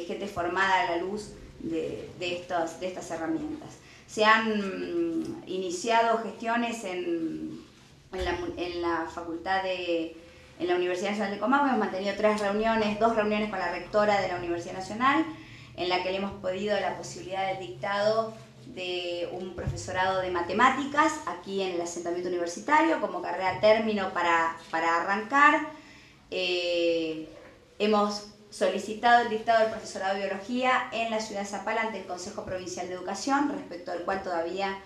gente formada a la luz de estas herramientas. Se han iniciado gestiones en la facultad en la Universidad Nacional de Comahue. Hemos mantenido 2 reuniones con la rectora de la Universidad Nacional, en la que le hemos pedido la posibilidad del dictado de un profesorado de matemáticas aquí en el asentamiento universitario como carrera término para arrancar. Hemos solicitado el dictado del profesorado de biología en la ciudad de Zapala ante el Consejo Provincial de Educación, respecto al cual todavía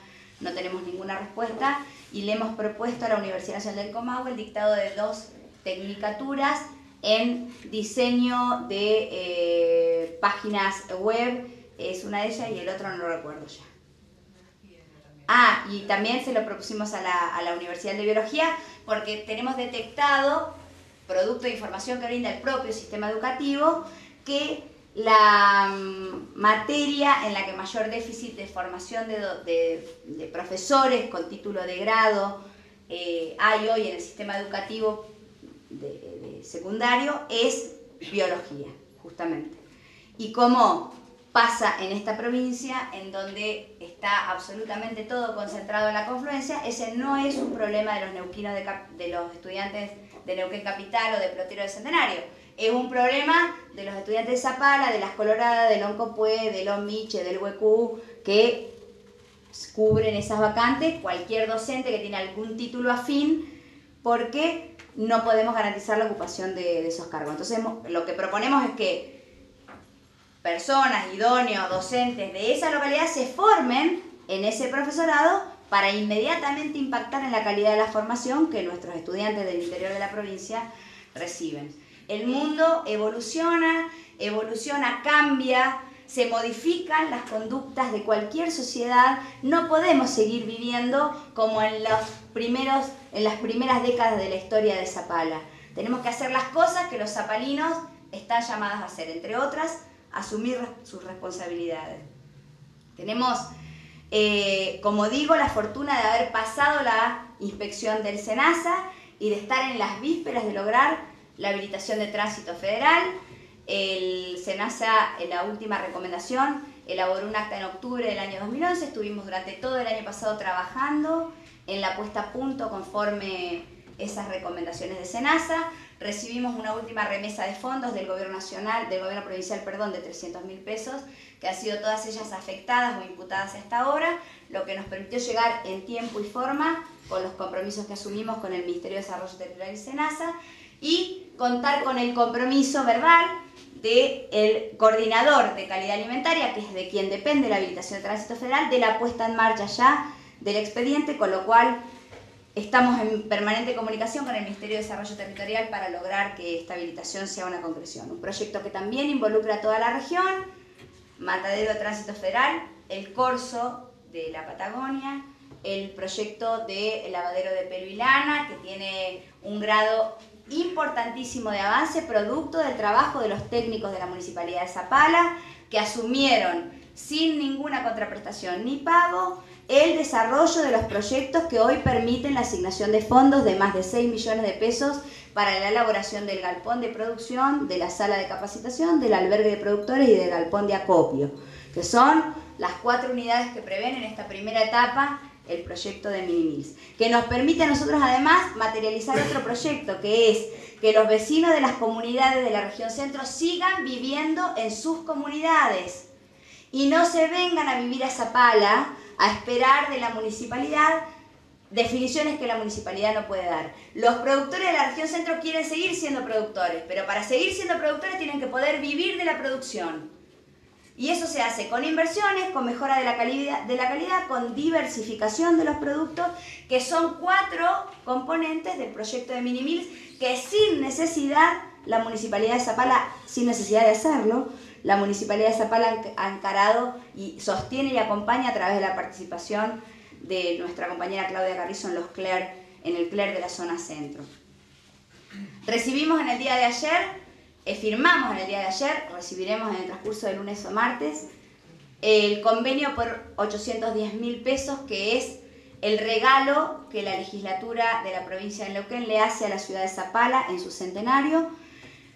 no tenemos ninguna respuesta, y le hemos propuesto a la Universidad Nacional del Comahue el dictado de 2 tecnicaturas en diseño de páginas web, es una de ellas, y el otro no lo recuerdo ya. Y también se lo propusimos a la Universidad de Biología, porque tenemos detectado, producto de información que brinda el propio sistema educativo, que la materia en la que mayor déficit de formación de profesores con título de grado hay hoy en el sistema educativo de secundario es biología, justamente. Y como pasa en esta provincia, en donde está absolutamente todo concentrado en la confluencia, ese no es un problema de los neuquinos, de los estudiantes de Neuquén Capital o de Plotero del Centenario. Es un problema de los estudiantes de Zapala, de Las Coloradas, del Oncopue, del Omiche, del Huecú, que cubren esas vacantes, cualquier docente que tiene algún título afín, porque no podemos garantizar la ocupación de esos cargos. Entonces, lo que proponemos es que personas, idóneos, docentes de esa localidad se formen en ese profesorado para inmediatamente impactar en la calidad de la formación que nuestros estudiantes del interior de la provincia reciben. El mundo evoluciona, cambia, se modifican las conductas de cualquier sociedad. No podemos seguir viviendo como en las primeras décadas de la historia de Zapala. Tenemos que hacer las cosas que los zapalinos están llamados a hacer, entre otras, asumir sus responsabilidades. Tenemos, como digo, la fortuna de haber pasado la inspección del SENASA y de estar en las vísperas de lograr la habilitación de tránsito federal. El SENASA, en la última recomendación, elaboró un acta en octubre del año 2011. Estuvimos durante todo el año pasado trabajando en la puesta a punto conforme esas recomendaciones de SENASA. Recibimos una última remesa de fondos del gobierno nacional, del gobierno provincial, perdón, de 300.000 pesos, que han sido todas ellas afectadas o imputadas hasta ahora, lo que nos permitió llegar en tiempo y forma con los compromisos que asumimos con el Ministerio de Desarrollo Territorial y SENASA, y contar con el compromiso verbal del coordinador de calidad alimentaria, que es de quien depende la habilitación de tránsito federal, de la puesta en marcha ya del expediente, con lo cual estamos en permanente comunicación con el Ministerio de Desarrollo Territorial para lograr que esta habilitación sea una concreción. Un proyecto que también involucra a toda la región, Matadero de Tránsito Federal, el Corso de la Patagonia, el proyecto de lavadero de pelo y lana, que tiene un grado importantísimo de avance, producto del trabajo de los técnicos de la Municipalidad de Zapala, que asumieron sin ninguna contraprestación ni pago el desarrollo de los proyectos que hoy permiten la asignación de fondos de más de 6 millones de pesos para la elaboración del galpón de producción, de la sala de capacitación, del albergue de productores y del galpón de acopio, que son las 4 unidades que prevén en esta primera etapa el proyecto de Minimils, que nos permite a nosotros además materializar otro proyecto, que es que los vecinos de las comunidades de la región centro sigan viviendo en sus comunidades y no se vengan a vivir a Zapala a esperar de la municipalidad definiciones que la municipalidad no puede dar. Los productores de la región centro quieren seguir siendo productores, pero para seguir siendo productores tienen que poder vivir de la producción. Y eso se hace con inversiones, con mejora de la calidad, con diversificación de los productos, que son 4 componentes del proyecto de Minimills, que sin necesidad, la Municipalidad de Zapala, sin necesidad de hacerlo, la Municipalidad de Zapala ha encarado y sostiene y acompaña a través de la participación de nuestra compañera Claudia Carrizo en el CLER de la zona centro. Recibimos en el día de ayer, firmamos en el día de ayer, recibiremos en el transcurso de lunes o martes, el convenio por 810.000 pesos, que es el regalo que la legislatura de la provincia de Neuquén le hace a la ciudad de Zapala en su centenario.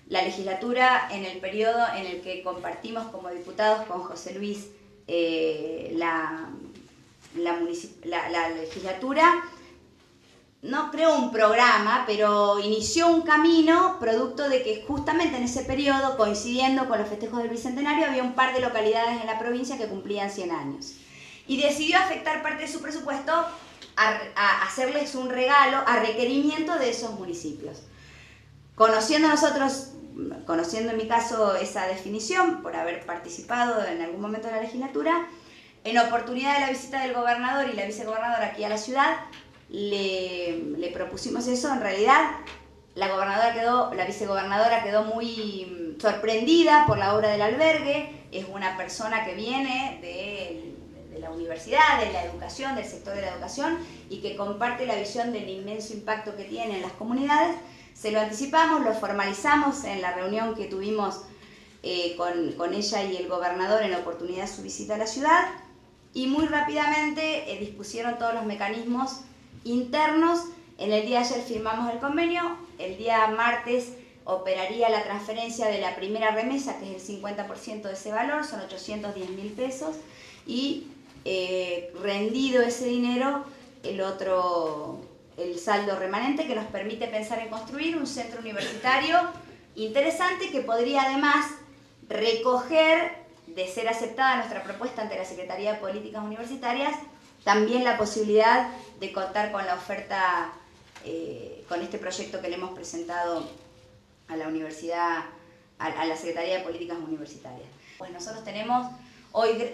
La legislatura, en el periodo en el que compartimos como diputados con José Luis la legislatura, no creó un programa, pero inició un camino producto de que justamente en ese periodo, coincidiendo con los festejos del Bicentenario, había un par de localidades en la provincia que cumplían 100 años. Y decidió afectar parte de su presupuesto a hacerles un regalo a requerimiento de esos municipios. Conociendo en mi caso esa definición, por haber participado en algún momento de la legislatura, en oportunidad de la visita del gobernador y la vicegobernadora aquí a la ciudad, le propusimos eso. En realidad, la vicegobernadora quedó muy sorprendida por la obra del albergue. Es una persona que viene de la universidad, de la educación, del sector de la educación, y que comparte la visión del inmenso impacto que tiene en las comunidades. Se lo anticipamos, lo formalizamos en la reunión que tuvimos con ella y el gobernador en la oportunidad de su visita a la ciudad, y muy rápidamente dispusieron todos los mecanismos internos. En el día de ayer firmamos el convenio, el día martes operaría la transferencia de la primera remesa, que es el 50% de ese valor, son 810.000 pesos, y rendido ese dinero, el saldo remanente, que nos permite pensar en construir un centro universitario interesante que podría además recoger, de ser aceptada nuestra propuesta ante la Secretaría de Políticas Universitarias, también la posibilidad de contar con la oferta, con este proyecto que le hemos presentado a la universidad, a la Secretaría de Políticas Universitarias. Pues nosotros tenemos hoy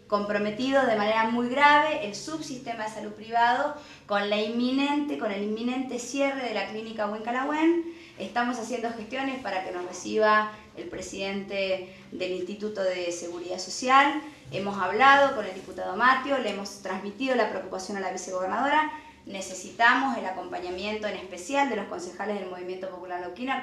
comprometido de manera muy grave el subsistema de salud privado con el inminente cierre de la clínica Huincalahuén. Estamos haciendo gestiones para que nos reciba el presidente del Instituto de Seguridad Social. Hemos hablado con el diputado Matio, le hemos transmitido la preocupación a la vicegobernadora. Necesitamos el acompañamiento en especial de los concejales del Movimiento Popular Neuquino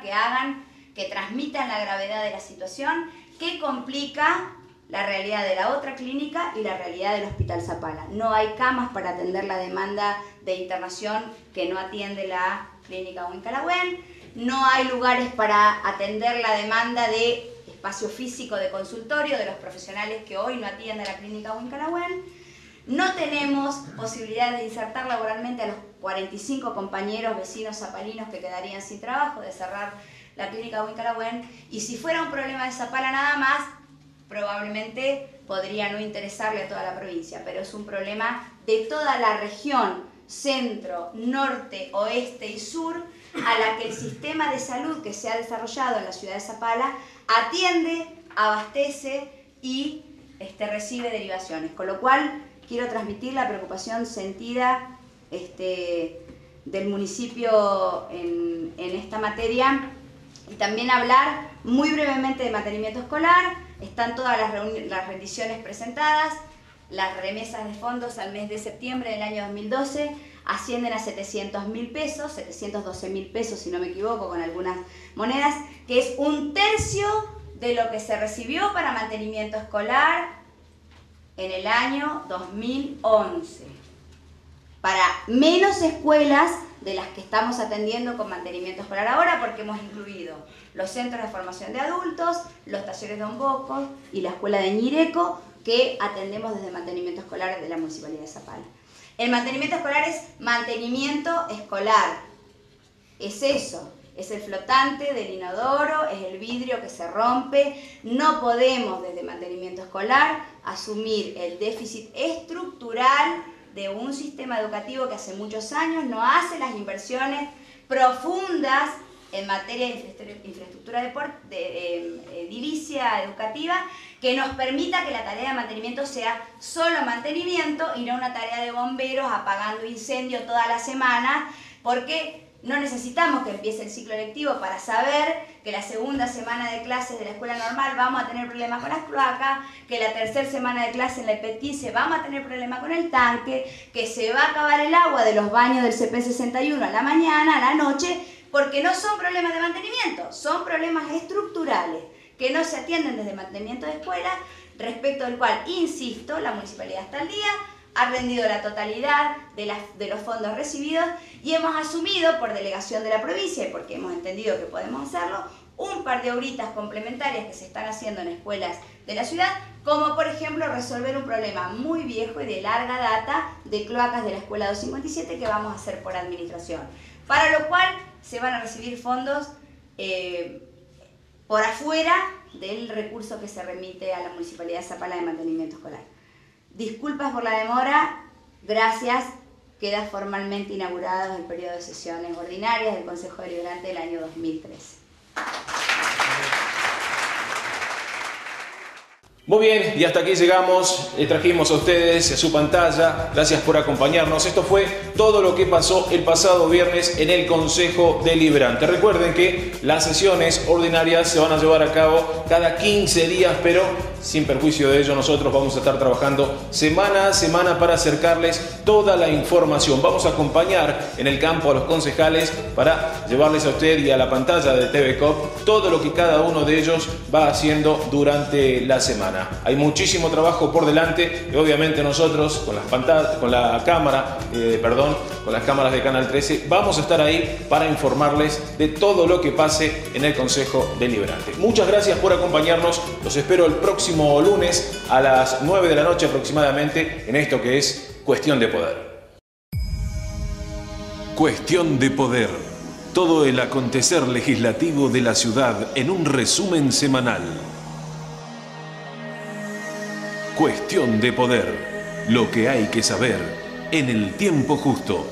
que transmitan la gravedad de la situación, que complica la realidad de la otra clínica y la realidad del Hospital Zapala. No hay camas para atender la demanda de internación que no atiende la clínica Huincalahuén. No hay lugares para atender la demanda de espacio físico de consultorio de los profesionales que hoy no atienden la clínica Huincalahuén. No tenemos posibilidad de insertar laboralmente a los 45 compañeros vecinos zapalinos que quedarían sin trabajo, de cerrar la clínica Huincalahuén. Y si fuera un problema de Zapala nada más, probablemente podría no interesarle a toda la provincia, pero es un problema de toda la región, centro, norte, oeste y sur, a la que el sistema de salud que se ha desarrollado en la ciudad de Zapala atiende, abastece y recibe derivaciones. Con lo cual quiero transmitir la preocupación sentida del municipio en esta materia, y también hablar muy brevemente de mantenimiento escolar. Están todas las rendiciones presentadas. Las remesas de fondos al mes de septiembre del año 2012 ascienden a 700.000 pesos, 712.000 pesos si no me equivoco, con algunas monedas, que es 1/3 de lo que se recibió para mantenimiento escolar en el año 2011. Para menos escuelas de las que estamos atendiendo con mantenimiento escolar ahora, porque hemos incluido los centros de formación de adultos, los talleres Don Bosco y la escuela de Ñireco, que atendemos desde mantenimiento escolar de la Municipalidad de Zapala. El mantenimiento escolar es mantenimiento escolar, es eso, Es el flotante del inodoro, es el vidrio que se rompe. No podemos desde mantenimiento escolar asumir el déficit estructural de un sistema educativo que hace muchos años no hace las inversiones profundas en materia de infraestructura edilicia, educativa, que nos permita que la tarea de mantenimiento sea solo mantenimiento y no una tarea de bomberos apagando incendios toda la semana, porque no necesitamos que empiece el ciclo lectivo para saber que la segunda semana de clases de la escuela normal vamos a tener problemas con las cloacas, que la tercera semana de clase en la EP15 vamos a tener problemas con el tanque, que se va a acabar el agua de los baños del CP61 a la mañana, a la noche, porque no son problemas de mantenimiento, son problemas estructurales que no se atienden desde mantenimiento de escuela, respecto del cual, insisto, la municipalidad hasta el día ha rendido la totalidad de los fondos recibidos y hemos asumido por delegación de la provincia y porque hemos entendido que podemos hacerlo, un par de obritas complementarias que se están haciendo en escuelas de la ciudad, como por ejemplo resolver un problema muy viejo y de larga data de cloacas de la escuela 257 que vamos a hacer por administración, para lo cual se van a recibir fondos por afuera del recurso que se remite a la Municipalidad de Zapala de mantenimiento escolar. Disculpas por la demora, gracias. Queda formalmente inaugurado el periodo de sesiones ordinarias del Consejo Deliberante del año 2013. Muy bien, y hasta aquí llegamos, trajimos a ustedes a su pantalla, gracias por acompañarnos. Esto fue todo lo que pasó el pasado viernes en el Consejo Deliberante. Recuerden que las sesiones ordinarias se van a llevar a cabo cada 15 días, pero sin perjuicio de ello nosotros vamos a estar trabajando semana a semana para acercarles toda la información. Vamos a acompañar en el campo a los concejales para llevarles a usted y a la pantalla de TV Cop todo lo que cada uno de ellos va haciendo durante la semana. Hay muchísimo trabajo por delante y obviamente nosotros con las pantallas, con las cámaras de Canal 13 vamos a estar ahí para informarles de todo lo que pase en el Consejo Deliberante. Muchas gracias por acompañarnos. Los espero el próximo lunes a las 9 de la noche aproximadamente en esto que es Cuestión de Poder. Cuestión de Poder. Todo el acontecer legislativo de la ciudad en un resumen semanal. Cuestión de Poder. Lo que hay que saber en el tiempo justo.